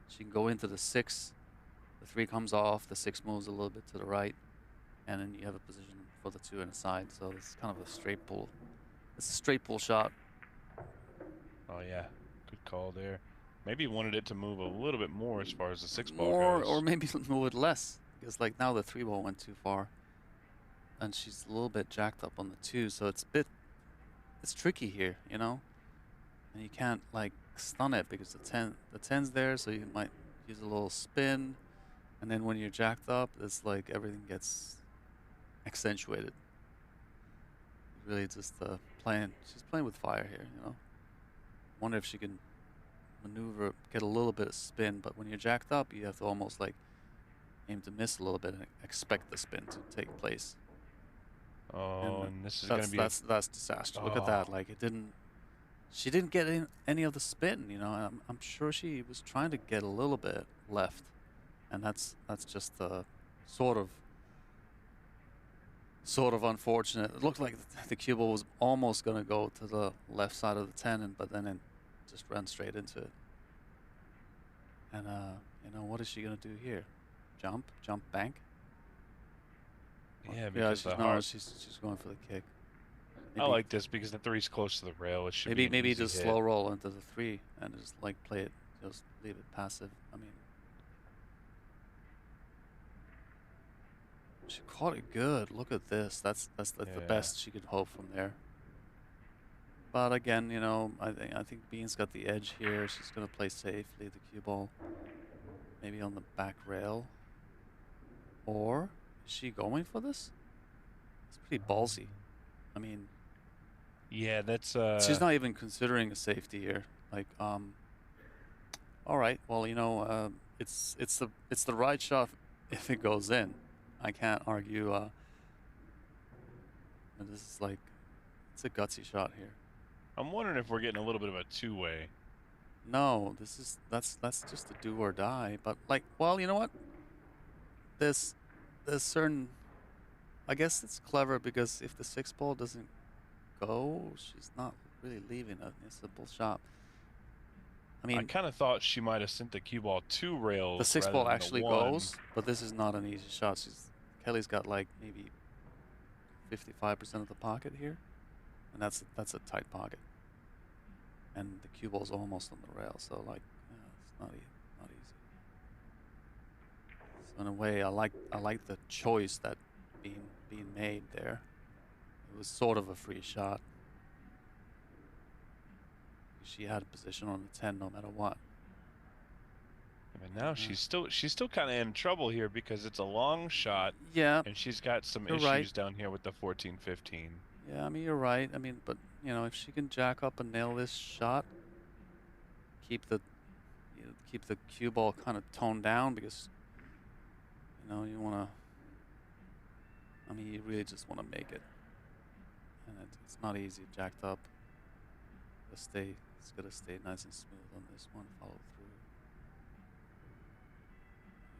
She can go into the 6. The 3 comes off. The 6 moves a little bit to the right, and then you have a position for the 2 and a side. So it's kind of a straight pull. It's a straight pull shot. Oh yeah, good call there. Maybe you wanted it to move a little bit more as far as the 6 ball goes. Or maybe move it less, because like now the 3 ball went too far, and she's a little bit jacked up on the 2, so it's tricky here, you know. And you can't like stun it because the 10's there, so you might use a little spin, and then when you're jacked up, it's like everything gets accentuated. Really just she's playing with fire here, you know. Wonder if she can maneuver, get a little bit of spin, but when you're jacked up, you have to almost like aim to miss a little bit and expect the spin to take place. Oh, and this is going to be that's disaster. Look at that. Like she didn't get any of the spin, you know. And I'm sure she was trying to get a little bit left, and that's just sort of unfortunate. It looked like the cue ball was almost going to go to the left side of the 10, but then it just ran straight into it. And you know, what is she going to do here? Jump bank? Yeah, because she's going for the kick. Maybe, I like this because the 3's close to the rail. It should be maybe an easy just hit. slow roll into the 3 and just like play it, just leave it passive. I mean, she caught it good. Look at this. That's the best she could hope from there. But again, you know, I think Bean's got the edge here. She's gonna play safely the cue ball, maybe on the back rail. Or is she going for this? It's pretty ballsy. I mean, Yeah, that's she's not even considering a safety here. Like, all right, well, you know, it's the right shot if it goes in. I can't argue. And this is like, it's a gutsy shot here. I'm wondering if we're getting a little bit of a two-way. No, that's just a do or die. But like, well, you know what? There's certain. I guess it's clever because if the 6 ball doesn't go, she's not really leaving a simple shot. I mean, I kind of thought she might have sent the cue ball 2 rails. the 6 ball rather than actually the 1. goes, but this is not an easy shot. Kelly's got like maybe 55% of the pocket here, and that's a tight pocket. And the cue ball's almost on the rail, so like, it's not easy. So in a way, I like the choice that being made there. It was sort of a free shot. She had a position on the 10 no matter what. And now she's still kind of in trouble here because it's a long shot. Yeah. And she's got some You're issues right. down here with the 14-15. Yeah, I mean, you're right. I mean, but you know, if she can jack up and nail this shot, keep the cue ball kind of toned down, because you know you want to. I mean, you really just want to make it, and it's not easy jacked up. It's gotta stay nice and smooth on this one. Follow through.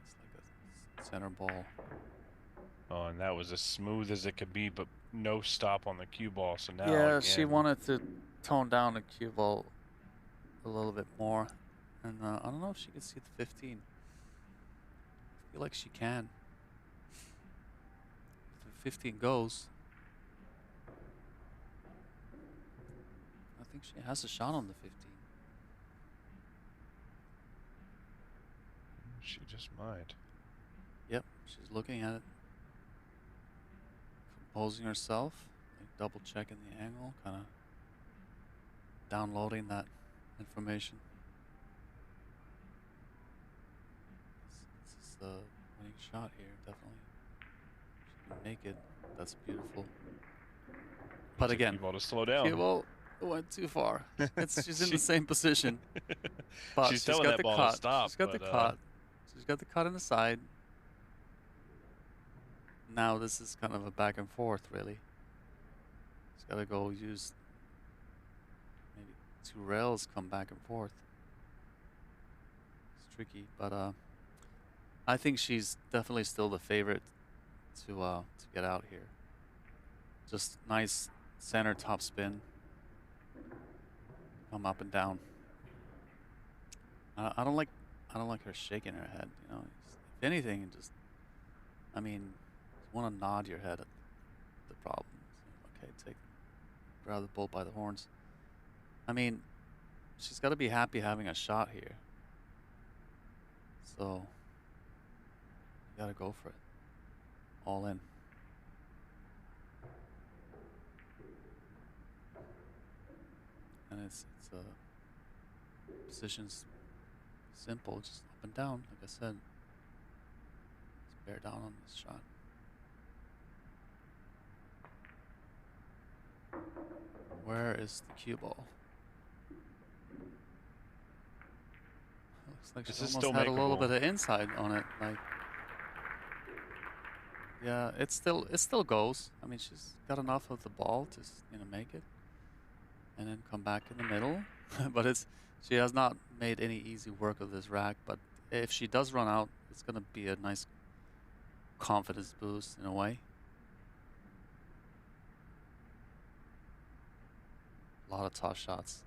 It's like a center ball. Oh, and that was as smooth as it could be, but no stop on the cue ball. So now Yeah, again, she wanted to tone down the cue ball a little bit more, and I don't know if she can see the 15. I feel like she can. If the 15 goes, I think she has a shot on the 15. She just might. Yep, she's looking at it, composing herself, like double checking the angle, kind of downloading that information. This is the winning shot here, definitely. She can make it. That's beautiful. But again, Cue ball to slow down. Cue ball went too far. She's in the same position, but She's she's telling got that the ball to cut. stop, She's got the but, cut. She's got the cut in the side. Now this is kind of a back and forth, really. She's got to go use maybe 2 rails, come back and forth. It's tricky, but I think she's definitely still the favorite to get out here. Just nice center top spin. Come up and down. I don't like her shaking her head. You know, if anything, just I mean, you want to nod your head at the problem. Okay, grab the bull by the horns. I mean, she's got to be happy having a shot here. So you got to go for it. All in. And it's positions simple, just up and down, like I said. Just bear down on this shot. Where is the cue ball? Looks like she almost had a little bit of inside on it. Like, yeah, it still goes. I mean, she's got enough of the ball to make it, and then come back in the middle. But she has not made any easy work of this rack. But if she does run out, it's gonna be a nice confidence boost in a way. A lot of tough shots.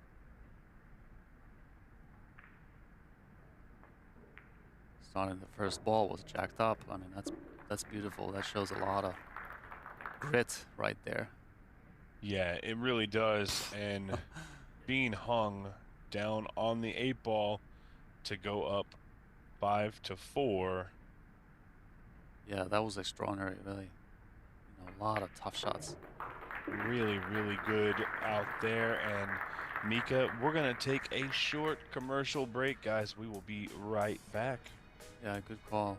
Starting the first ball was jacked up. I mean, that's beautiful. That shows a lot of grit right there. Yeah, it really does. And being hung down on the 8 ball to go up 5-4. Yeah, that was extraordinary, really. A lot of tough shots. really, really good out there. And Mika, we're going to take a short commercial break, guys. We will be right back. Yeah, good call.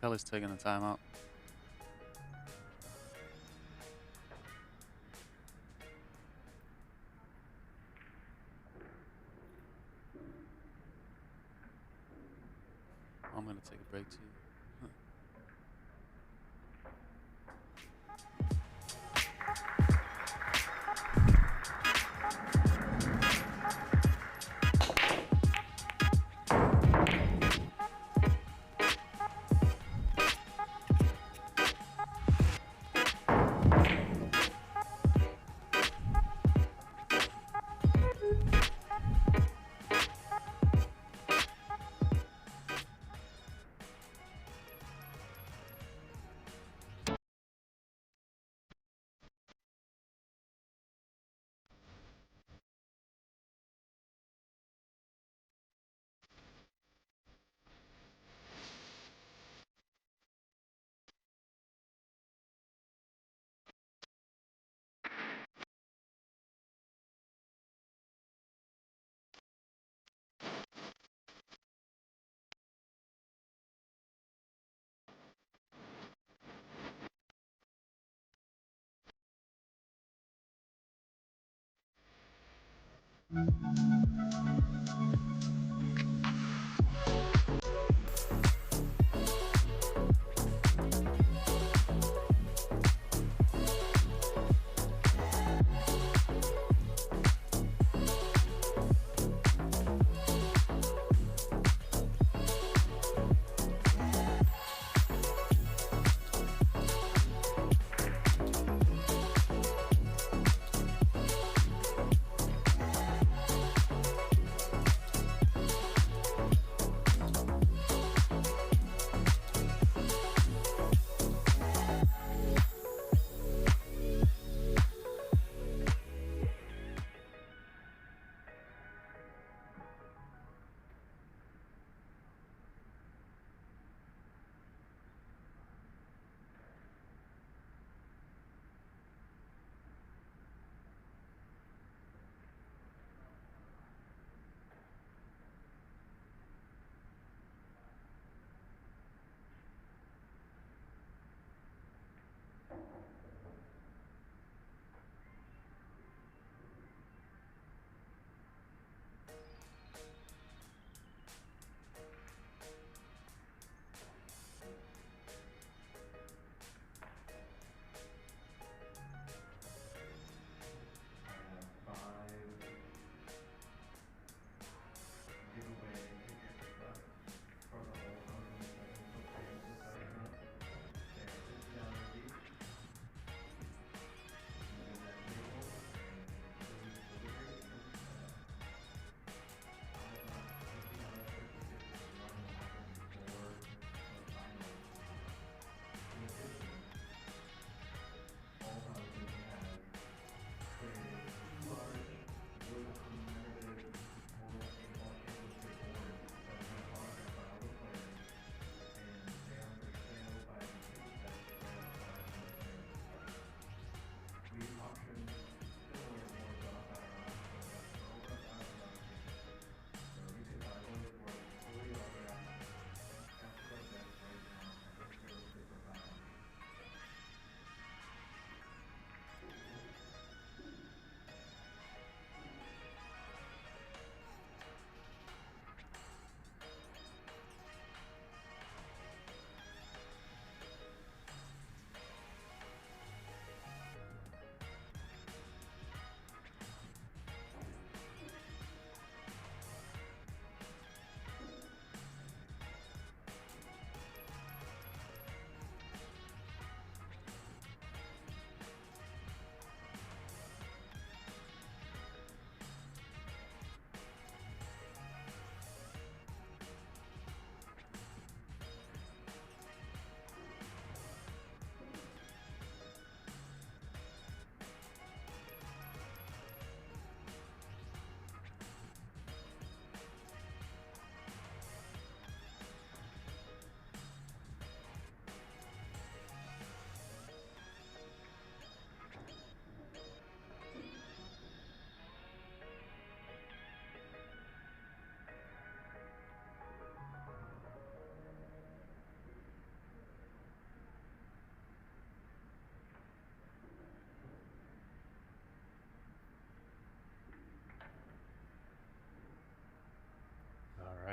Kelly's taking a timeout. I'm gonna take a break too.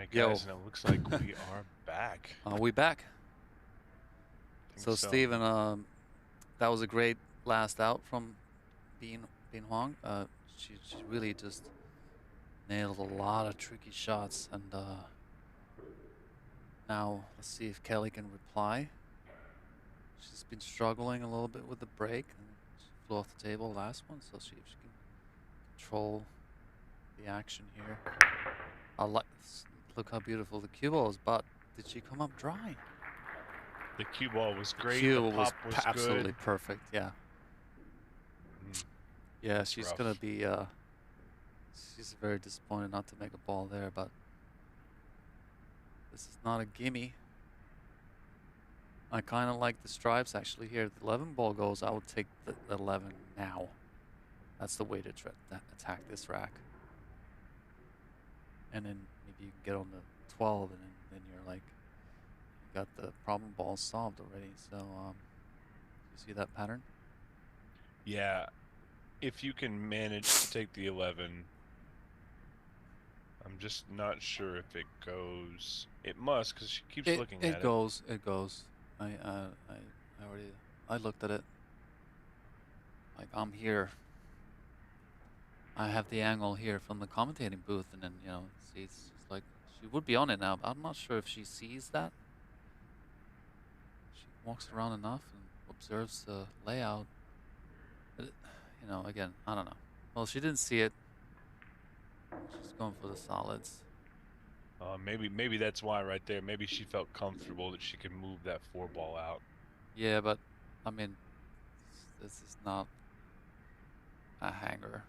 right, Yo. guys, and it looks like we are back. Are we back? I think So Steven, that was a great last out from Bin Huang. She really just nailed a lot of tricky shots, and now let's see if Kelly can reply. She's been struggling a little bit with the break, and she flew off the table last one, so see if she can control the action here. Look how beautiful the cue ball is, but did she come up dry? The cue ball was great. Cue The was pop was absolutely good. perfect. Yeah. Yeah, she's rough. gonna be. She's very disappointed not to make a ball there, but this is not a gimme. I kind of like the stripes actually here. The 11 ball goes, I would take the 11 now. That's the way to attack this rack. And then maybe you can get on the 12, and then you're like, you got the problem balls solved already. So, you see that pattern? Yeah, if you can manage to take the 11, I'm just not sure if it goes. It must, because she keeps looking at it. It goes. It goes. I looked at it. Like, I'm here. I have the angle here from the commentating booth, and then, you know, see, it's like she would be on it now, but I'm not sure if she sees that. She walks around enough and observes the layout. But you know, again, I don't know. Well, she didn't see it. She's going for the solids. Maybe that's why right there. Maybe she felt comfortable that she could move that 4 ball out. Yeah, but I mean, this is not a hanger.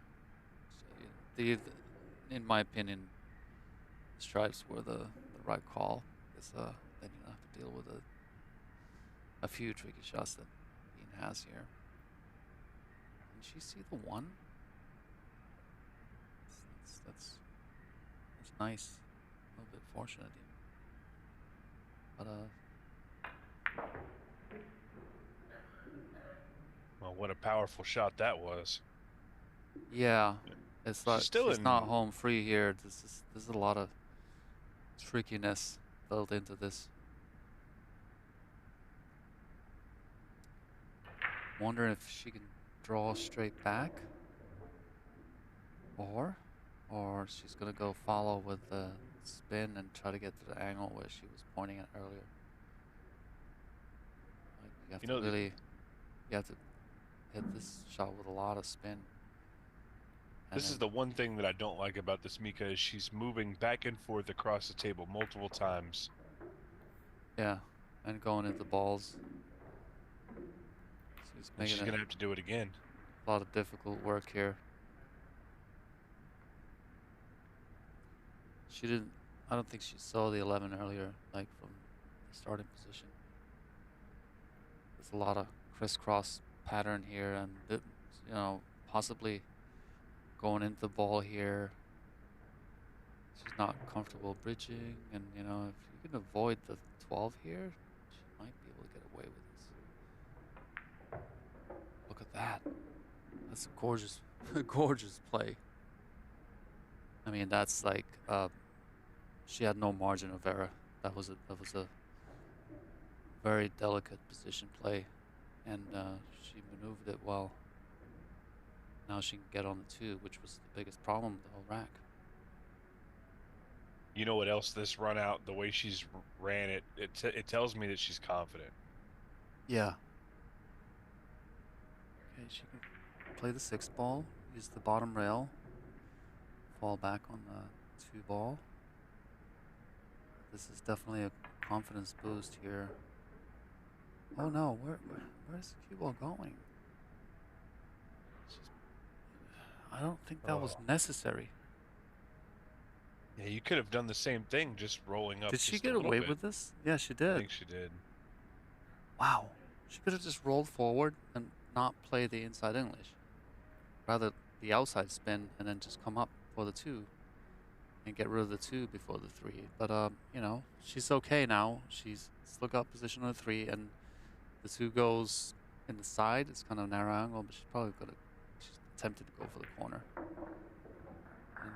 So, in my opinion, the stripes were the right call, because then you don't have to deal with a few tricky shots that Dean has here. Did she see the 1? That's nice. A little bit fortunate, but Well, what a powerful shot that was. yeah, it's like she's not in home free here. There's a lot of trickiness built into this. Wondering if she can draw straight back, or she's gonna go follow with the spin and try to get to the angle where she was pointing at earlier. Like, you have to hit this shot with a lot of spin. This is the one thing that I don't like about this Mika, is she's moving back and forth across the table multiple times. Yeah, and going into balls. So she's gonna have to do it again. A lot of difficult work here. I don't think she saw the 11 earlier, like from the starting position. There's a lot of crisscross pattern here, and you know, possibly going into the ball here. She's not comfortable bridging, and you know, if you can avoid the 12 here, she might be able to get away with this. Look at that. That's a gorgeous, gorgeous play. I mean, that's like, she had no margin of error. That was a very delicate position play, and she maneuvered it well. Now she can get on the 2, which was the biggest problem with the whole rack. You know what else? This run out, the way she's ran it, it tells me that she's confident. Yeah. Okay, she can play the 6 ball, use the bottom rail, fall back on the 2 ball. This is definitely a confidence boost here. Oh no, where's the cue ball going? I don't think that was necessary. Yeah, you could have done the same thing, just rolling up. Did she get away with this? Yeah, she did. I think she did. Wow. She could have just rolled forward and not play the inside English. Rather the outside spin and then just come up for the 2 and get rid of the 2 before the 3. But you know, she's okay now. She's still got position on the 3, and the 2 goes in the side. It's kind of a narrow angle, but she's probably she's tempted to go for the corner. And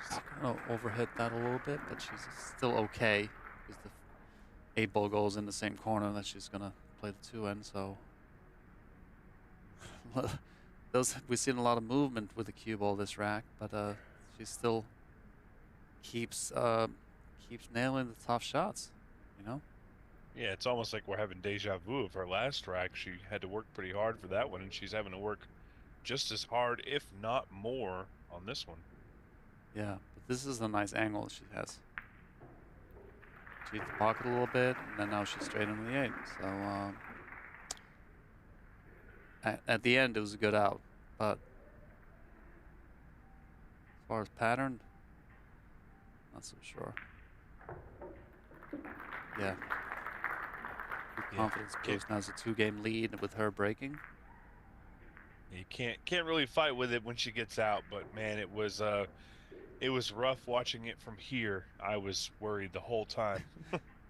She's gonna overhit that a little bit, but she's still okay because the 8-ball goes in the same corner that she's gonna play the 2 in. So we've seen a lot of movement with the cue ball this rack, but she still keeps nailing the tough shots. You know. Yeah, it's almost like we're having deja vu of her last rack. She had to work pretty hard for that one, and she's having to work just as hard, if not more, on this one. Yeah, but this is a nice angle she has. She hit the pocket a little bit, and then now she's straight into the 8. So at the end, it was a good out, but as far as pattern, not so sure. Yeah. Good confidence boost. Now it's a 2-game lead with her breaking. You can't really fight with it when she gets out, but man, it was rough watching it from here. I was worried the whole time.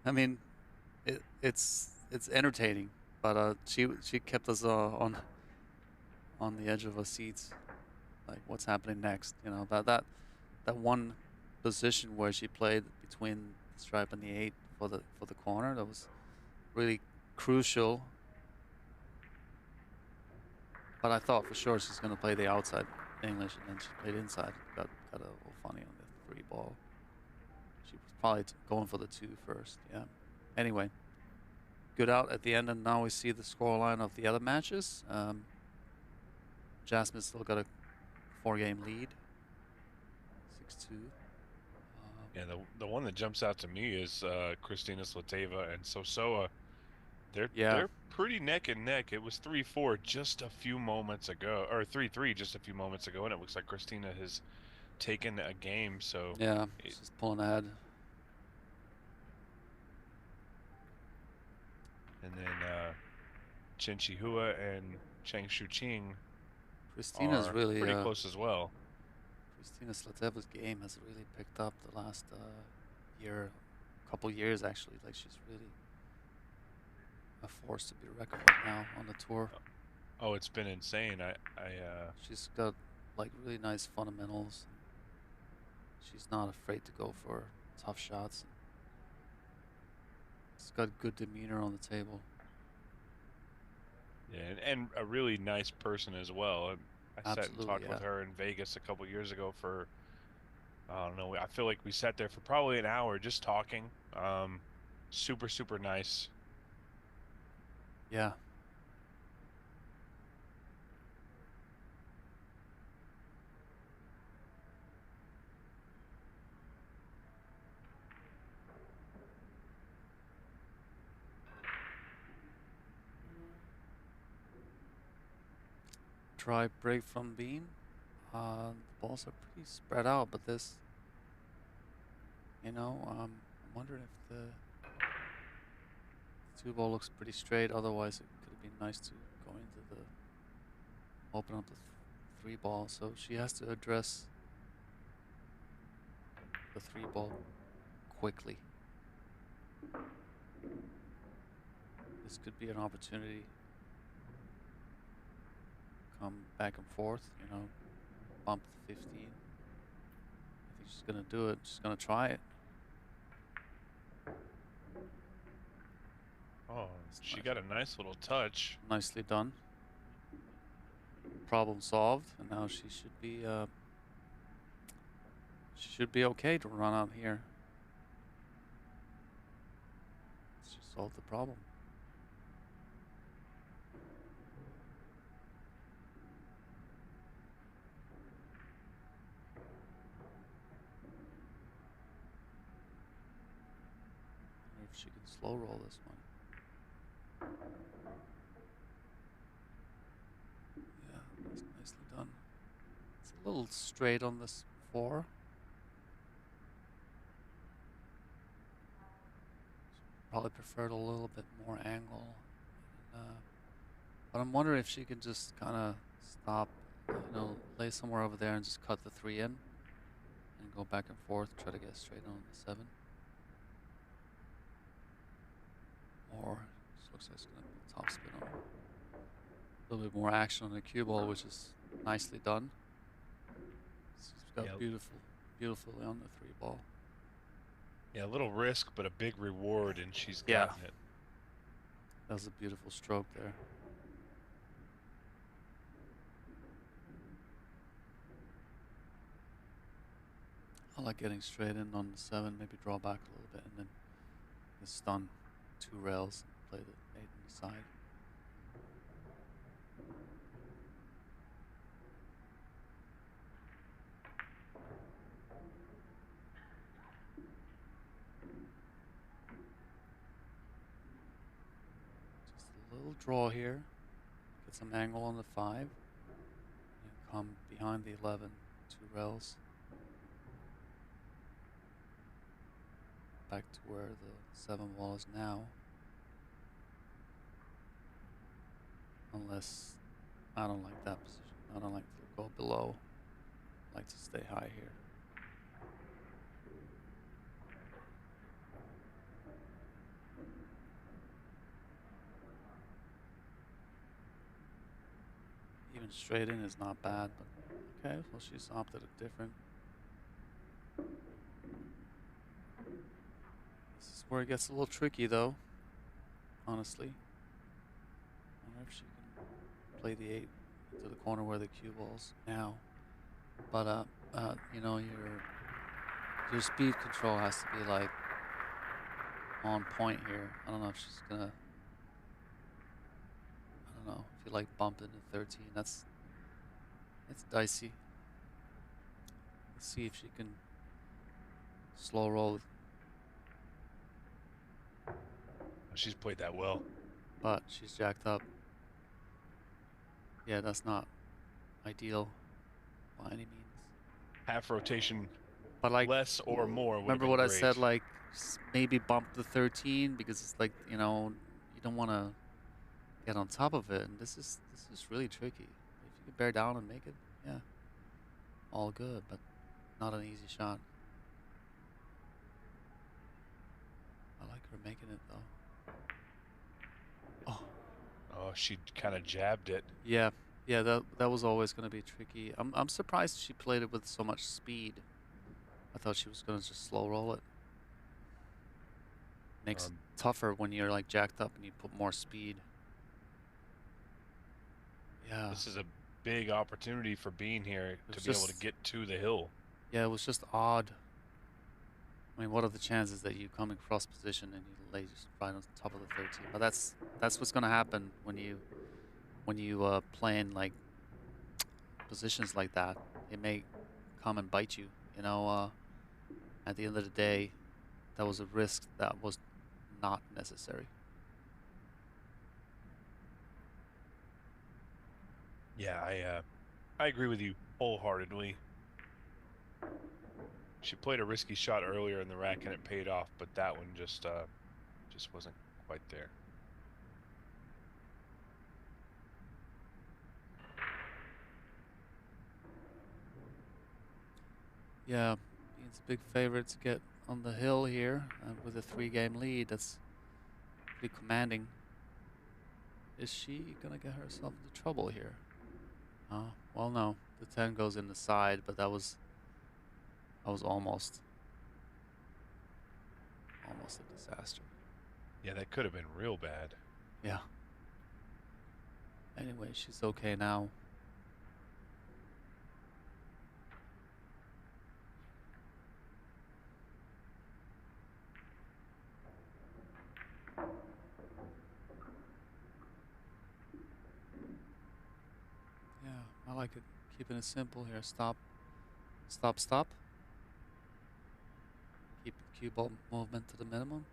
I mean, it's entertaining, but she kept us on the edge of our seats, like what's happening next. You know, that one position where she played between the stripe and the 8 for the corner, that was really crucial. But I thought for sure she's going to play the outside English, and then she played inside. Got a little funny on the 3-ball. She was probably going for the 2 first. Yeah. Anyway, good out at the end, and now we see the scoreline of the other matches. Jasmine's still got a 4-game lead, 6-2. Yeah, the one that jumps out to me is Kristina Sleteva and Sosoa. They're pretty neck and neck. It was 3-4 just a few moments ago, or 3-3 just a few moments ago, and it looks like Kristina has taken a game. So yeah, she's pulling ahead. And then Chen Chihua and Cheng Shuqing Kristina's are really pretty close as well. Kristina Sleteva's game has really picked up the last couple years actually. Like she's really a force to be reckoned with now on the tour. Oh, it's been insane. She's got like really nice fundamentals. She's not afraid to go for tough shots. She's got good demeanor on the table. Yeah, and a really nice person as well. I sat and talked with her in Vegas a couple years ago for, I don't know, I feel like we sat there for probably an hour just talking. Super, super nice. Yeah. Try break from bean. The balls are pretty spread out, but this, you know, I'm wondering if the 2-ball looks pretty straight. Otherwise, it could have been nice to go into the open up the 3-ball. So she has to address the 3-ball quickly. This could be an opportunity. Come back and forth, you know, bump the 15. I think she's gonna do it. She's gonna try it. Oh, she got a nice little touch. Nicely done. Problem solved, and now she should be okay to run out here. She solved the problem. If she can slow roll this one. Yeah, that's nicely done. It's a little straight on this 4. Probably preferred a little bit more angle. But I'm wondering if she can just kind of stop, you know, lay somewhere over there and just cut the 3 in and go back and forth, try to get straight on the 7. Or just looks like it's going to top spin on. A little bit more action on the cue ball, which is nicely done. She's got beautiful beautifully on the 3-ball. Yeah, a little risk, but a big reward, and she's Yeah. gotten it. That was a beautiful stroke there. I like getting straight in on the 7, maybe draw back a little bit, and then just stun 2 rails and play the 8 on the side. Just a little draw here. Get some angle on the 5. And come behind the 11, 2 rails. Back to where the 7 wall is now. Unless I don't like that position. I don't like to go below. I like to stay high here. Even straight in is not bad, but okay, well she's opted a different. This is where it gets a little tricky though, honestly. I wonder if she can play the 8 into the corner where the cue ball's now. But you know, your speed control has to be like on point here. I don't know if she's gonna, I don't know, if you like bump into 13, it's dicey. Let's see if she can slow roll. She's played that well. But she's jacked up. Yeah, that's not ideal by any means. Half rotation, But like, less or more. remember what I said, like maybe bump the 13 because it's like, you know, you don't want to get on top of it, and this is really tricky. If you can bear down and make it, yeah, all good, but not an easy shot. I like her making it though. Oh, she kind of jabbed it. Yeah, that was always going to be tricky. I'm surprised she played it with so much speed. I thought she was going to just slow roll it. Makes it tougher when you're like jacked up and you put more speed. Yeah. This is a big opportunity for Bean here to be able to get to the hill. Yeah, it was just odd. I mean, what are the chances that you come in cross position and you lay just right on top of the 13? But that's what's going to happen when you play in like positions like that. It may come and bite you. You know, at the end of the day, that was a risk that was not necessary. Yeah, I agree with you wholeheartedly. She played a risky shot earlier in the rack and it paid off, but that one just wasn't quite there. Yeah, he's a big favorite to get on the hill here with a 3-game lead. That's pretty commanding. Is she gonna get herself into trouble here? Well, no. The 10 goes in the side, but that was almost a disaster. Yeah, that could have been real bad. Yeah. Anyway, she's okay now. Yeah, I like it. Keeping it simple here. Stop, stop, stop. Keep the cue ball movement to the minimum.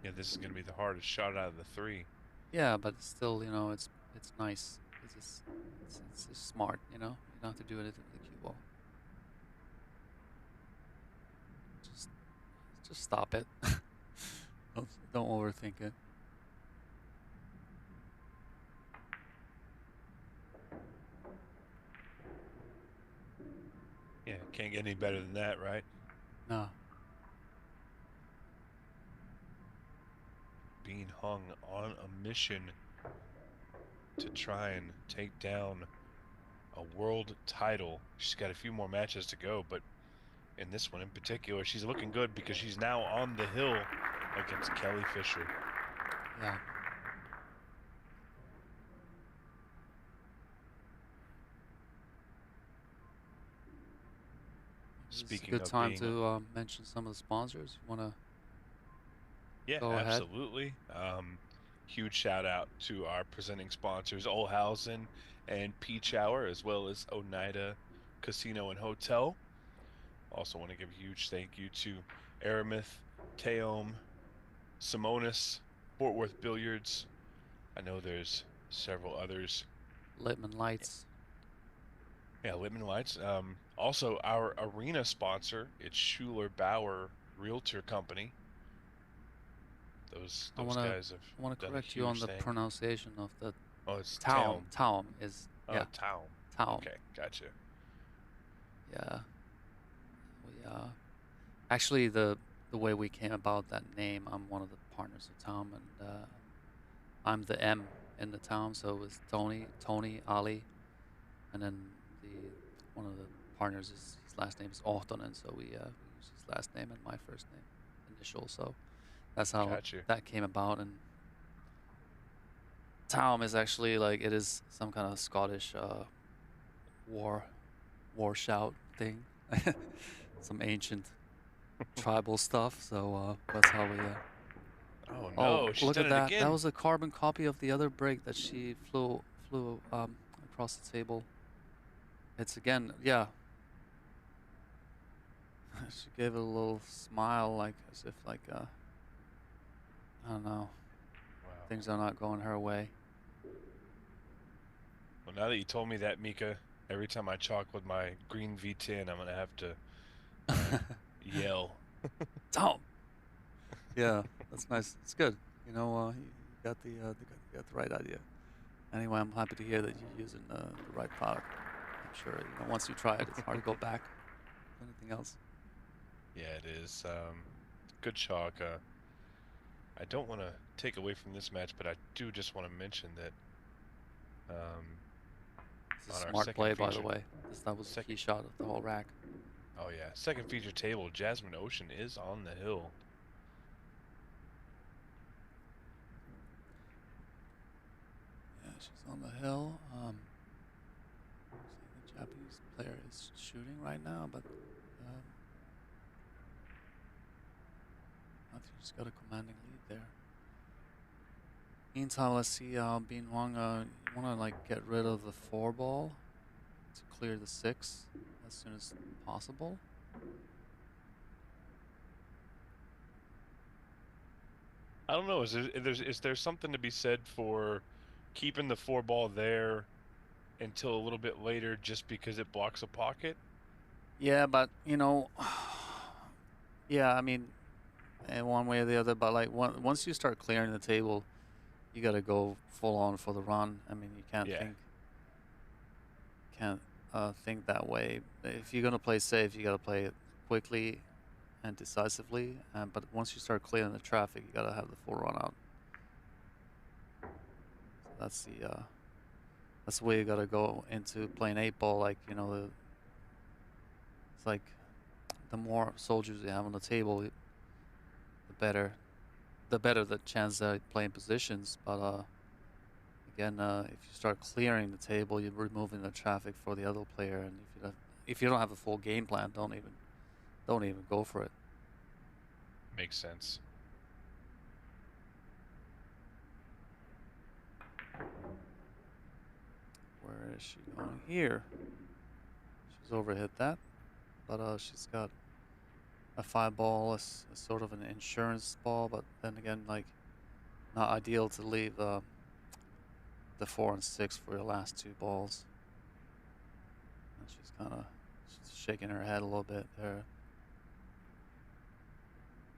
Yeah, this is going to be the hardest shot out of the 3. Yeah, but still, you know, it's nice. It's just smart, you know. You don't have to do anything with the cue ball. Just stop it. Don't overthink it. Yeah, can't get any better than that, right? No. Being hung on a mission. to try and take down a world title. She's got a few more matches to go, but in this one in particular, she's looking good because she's now on the hill against Kelly Fisher. Yeah. It's a good time to mention some of the sponsors. You want to go ahead? Absolutely. Huge shout out to our presenting sponsors, Olhausen and Peach Hour, as well as ONEIDA Casino and Hotel. Also want to give a huge thank you to Aramith, Teom, Simonis, Fort Worth Billiards. I know there's several others. Littman Lights. Yeah, Littman Lights. Also, our arena sponsor, it's Schuler Bauer Realtor Company. Those guys have. I want to correct you on the pronunciation of the. Oh, it's Taum. Taum is. Yeah. Taum. Taum. Okay, gotcha. Yeah. We actually the way we came about that name. I'm one of the partners of Taum, and I'm the M in the Taum, so it was Tony, Ali, and then one of the partners his last name is Ohtonen, so we use his last name and my first name initial. So that's how that came about. And Taum is actually like it is some kind of Scottish war shout thing, some ancient tribal stuff. So that's how we. Oh no! She's Look done at that! Again. That was a carbon copy of the other break that she flew across the table. It's again, yeah. She gave it a little smile, like as if like I don't know. Wow. Things are not going her way. Well, now that you told me that, Mika, every time I chalk with my green V10, I'm gonna have to yell. Tom. Yeah, that's nice. It's good. You know, you got the right idea. Anyway, I'm happy to hear that you're using the right product. I'm sure once you try it, it's hard to go back. Anything else? Yeah, it is. Good chalk. I don't want to take away from this match, but I do just want to mention that. It's a smart play, by the way. That was the key shot of the whole rack. Oh yeah, second feature table. Jasmine Ocean is on the hill. Yeah, she's on the hill. The Japanese player is shooting right now, but I think she's got a commanding lead there. Meantime, let's see. Being Wang, you want to like get rid of the 4 ball to clear the 6 as soon as possible. I don't know. Is there something to be said for keeping the 4 ball there until a little bit later, just because it blocks a pocket? Yeah, but yeah, I mean, in one way or the other. But like once you start clearing the table, you got to go full on for the run. I mean, you can't think that way. If you're gonna play safe, you got to play it quickly and decisively. But once you start clearing the traffic, you got to have the full run out. So that's the way you got to go into playing 8 ball. Like it's like the more soldiers you have on the table, the better the chance that playing positions. But again, if you start clearing the table, you're removing the traffic for the other player. And if you don't have a full game plan, don't even go for it. Makes sense. Where is she going here? She's overhit that, but she's got a 5 ball, a sort of an insurance ball, but then again, like not ideal to leave the 4 and 6 for your last 2 balls. And she's kind of shaking her head a little bit there,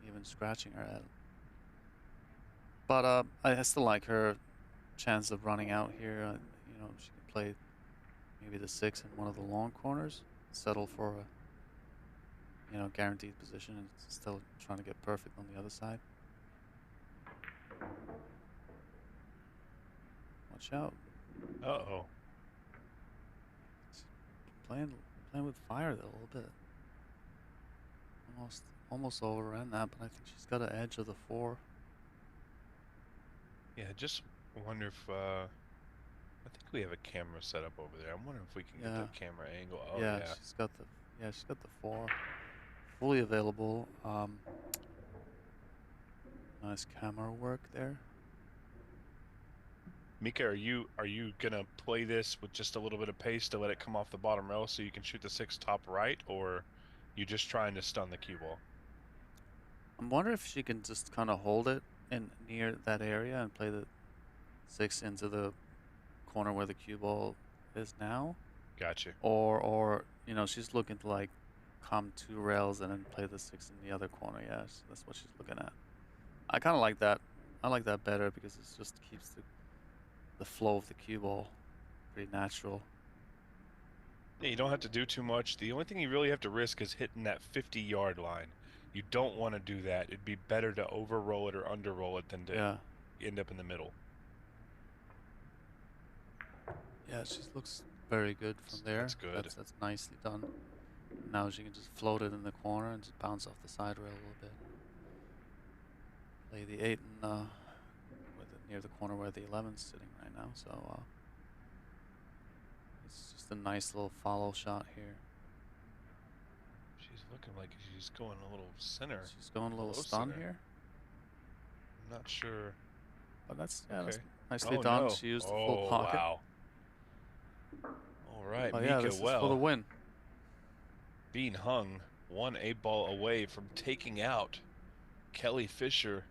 even scratching her head. But I still like her chance of running out here. She can play maybe the 6 in one of the long corners, settle for a guaranteed position, and still trying to get perfect on the other side. Watch out. Uh-oh. Playing with fire though, a little bit. Almost overran that, but I think she's got an edge of the 4. Yeah, just wonder if I think we have a camera set up over there. I'm wondering if we can get Yeah. the camera angle. Oh yeah, yeah. she's got the 4 fully available. Nice camera work there. Mika, are you gonna play this with just a little bit of pace to let it come off the bottom rail so you can shoot the 6 top right, or you just trying to stun the cue ball? I'm wondering if she can just kind of hold it in near that area and play the 6 into the corner where the cue ball is now. Gotcha. Or you know, she's looking to like come 2 rails and then play the 6 in the other corner. Yes, that's what she's looking at. I kind of like that. I like that better because it just keeps the flow of the cue ball pretty natural. Yeah, you don't have to do too much. The only thing you really have to risk is hitting that 50-yard line. You don't want to do that. It'd be better to over-roll it or under-roll it than to end up in the middle. Yeah, she looks very good from there. That's good. That's nicely done. Now she can just float it in the corner and just bounce off the side rail a little bit. Play the 8 and near the corner where the 11's sitting right now. So it's just a nice little follow shot here. She's looking like she's going a little center. She's going a little stun here. I'm not sure. But that's okay. That's nicely done. No. She used the full pocket. Wow. All right, But Mika, yeah, this is for the win. Being hung 1 8-ball away from taking out Kelly Fisher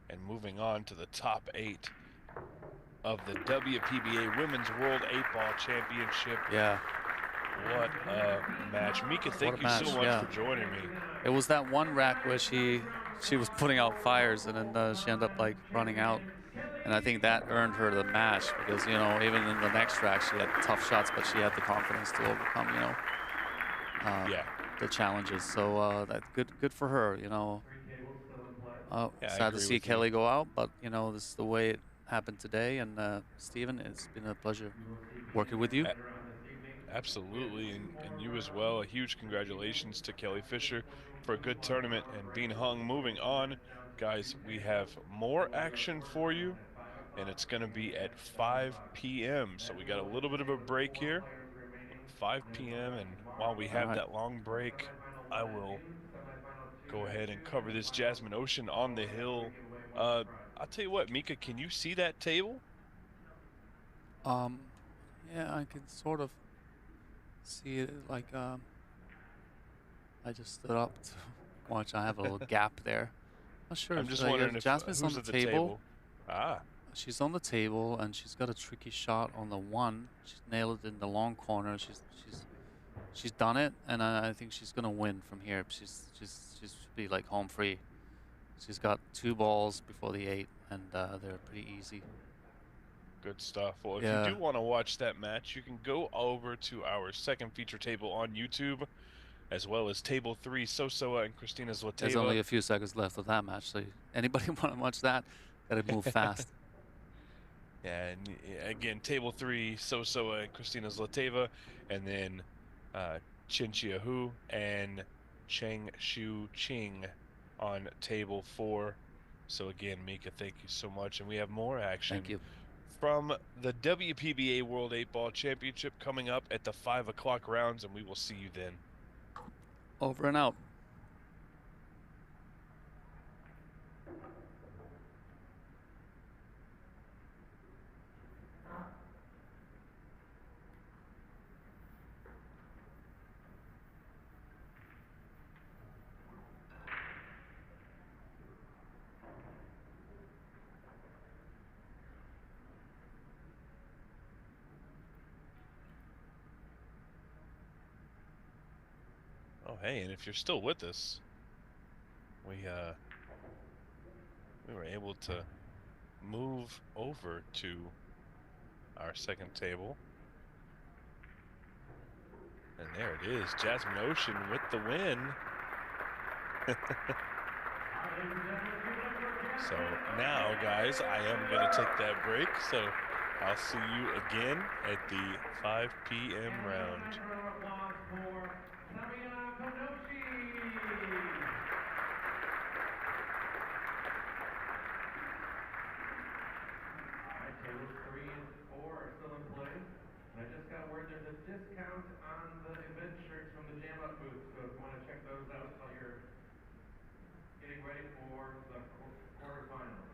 and moving on to the top 8 of the WPBA Women's World 8-Ball Championship. Yeah. What a match. Mika, thank you so much for joining me. It was that one rack where she was putting out fires and then she ended up like running out. And I think that earned her the match because, you know, even in the next rack she had tough shots, but she had the confidence to overcome, you know, the challenges. So that's good for her, you know. Sad to see Kelly go out, but, you know, this is the way it happened today. And Steven, it's been a pleasure working with you. Absolutely, and you as well. A huge congratulations to Kelly Fisher for a good tournament and being hung. Moving on, guys, we have more action for you, and it's going to be at 5 p.m. So we got a little bit of a break here, 5 p.m. And while we have that long break, I will go ahead and cover this Jasmine Ocean on the hill. I'll tell you what, Mika, can you see that table? Yeah, I can sort of see it. Like I just stood up to watch. I have a little gap there. Not sure. I'm just wondering if Jasmine's on the table. Ah. She's on the table and she's got a tricky shot on the 1. She's nailed it in the long corner. She's done it, and I think she's gonna win from here. She's should be like home free. She's got 2 balls before the 8, and they're pretty easy. Good stuff. Well, if you do want to watch that match, you can go over to our second feature table on YouTube, as well as Table 3, Sosoa and Christina Zlateva. There's only a few seconds left of that match, so anybody want to watch that, gotta move fast. Yeah, and again, Table 3, Sosoa and Christina Zlateva, and then Chin Chia Hu and Cheng Shu Ching on Table 4. So again, Mika, thank you so much, and we have more action. Thank you. From the WPBA World 8-Ball Championship coming up at the 5 o'clock rounds, and we will see you then. Over and out. Oh, hey, and if you're still with us, we were able to move over to our second table. And there it is, Jasmine Ocean with the win. So now, guys, I am going to take that break. So I'll see you again at the 5 p.m. round. Tables 3 and 4 are still in play. And I just got word there's a discount on the event shirts from the Jam Up booth. So if you want to check those out while you're getting ready for the quarterfinals.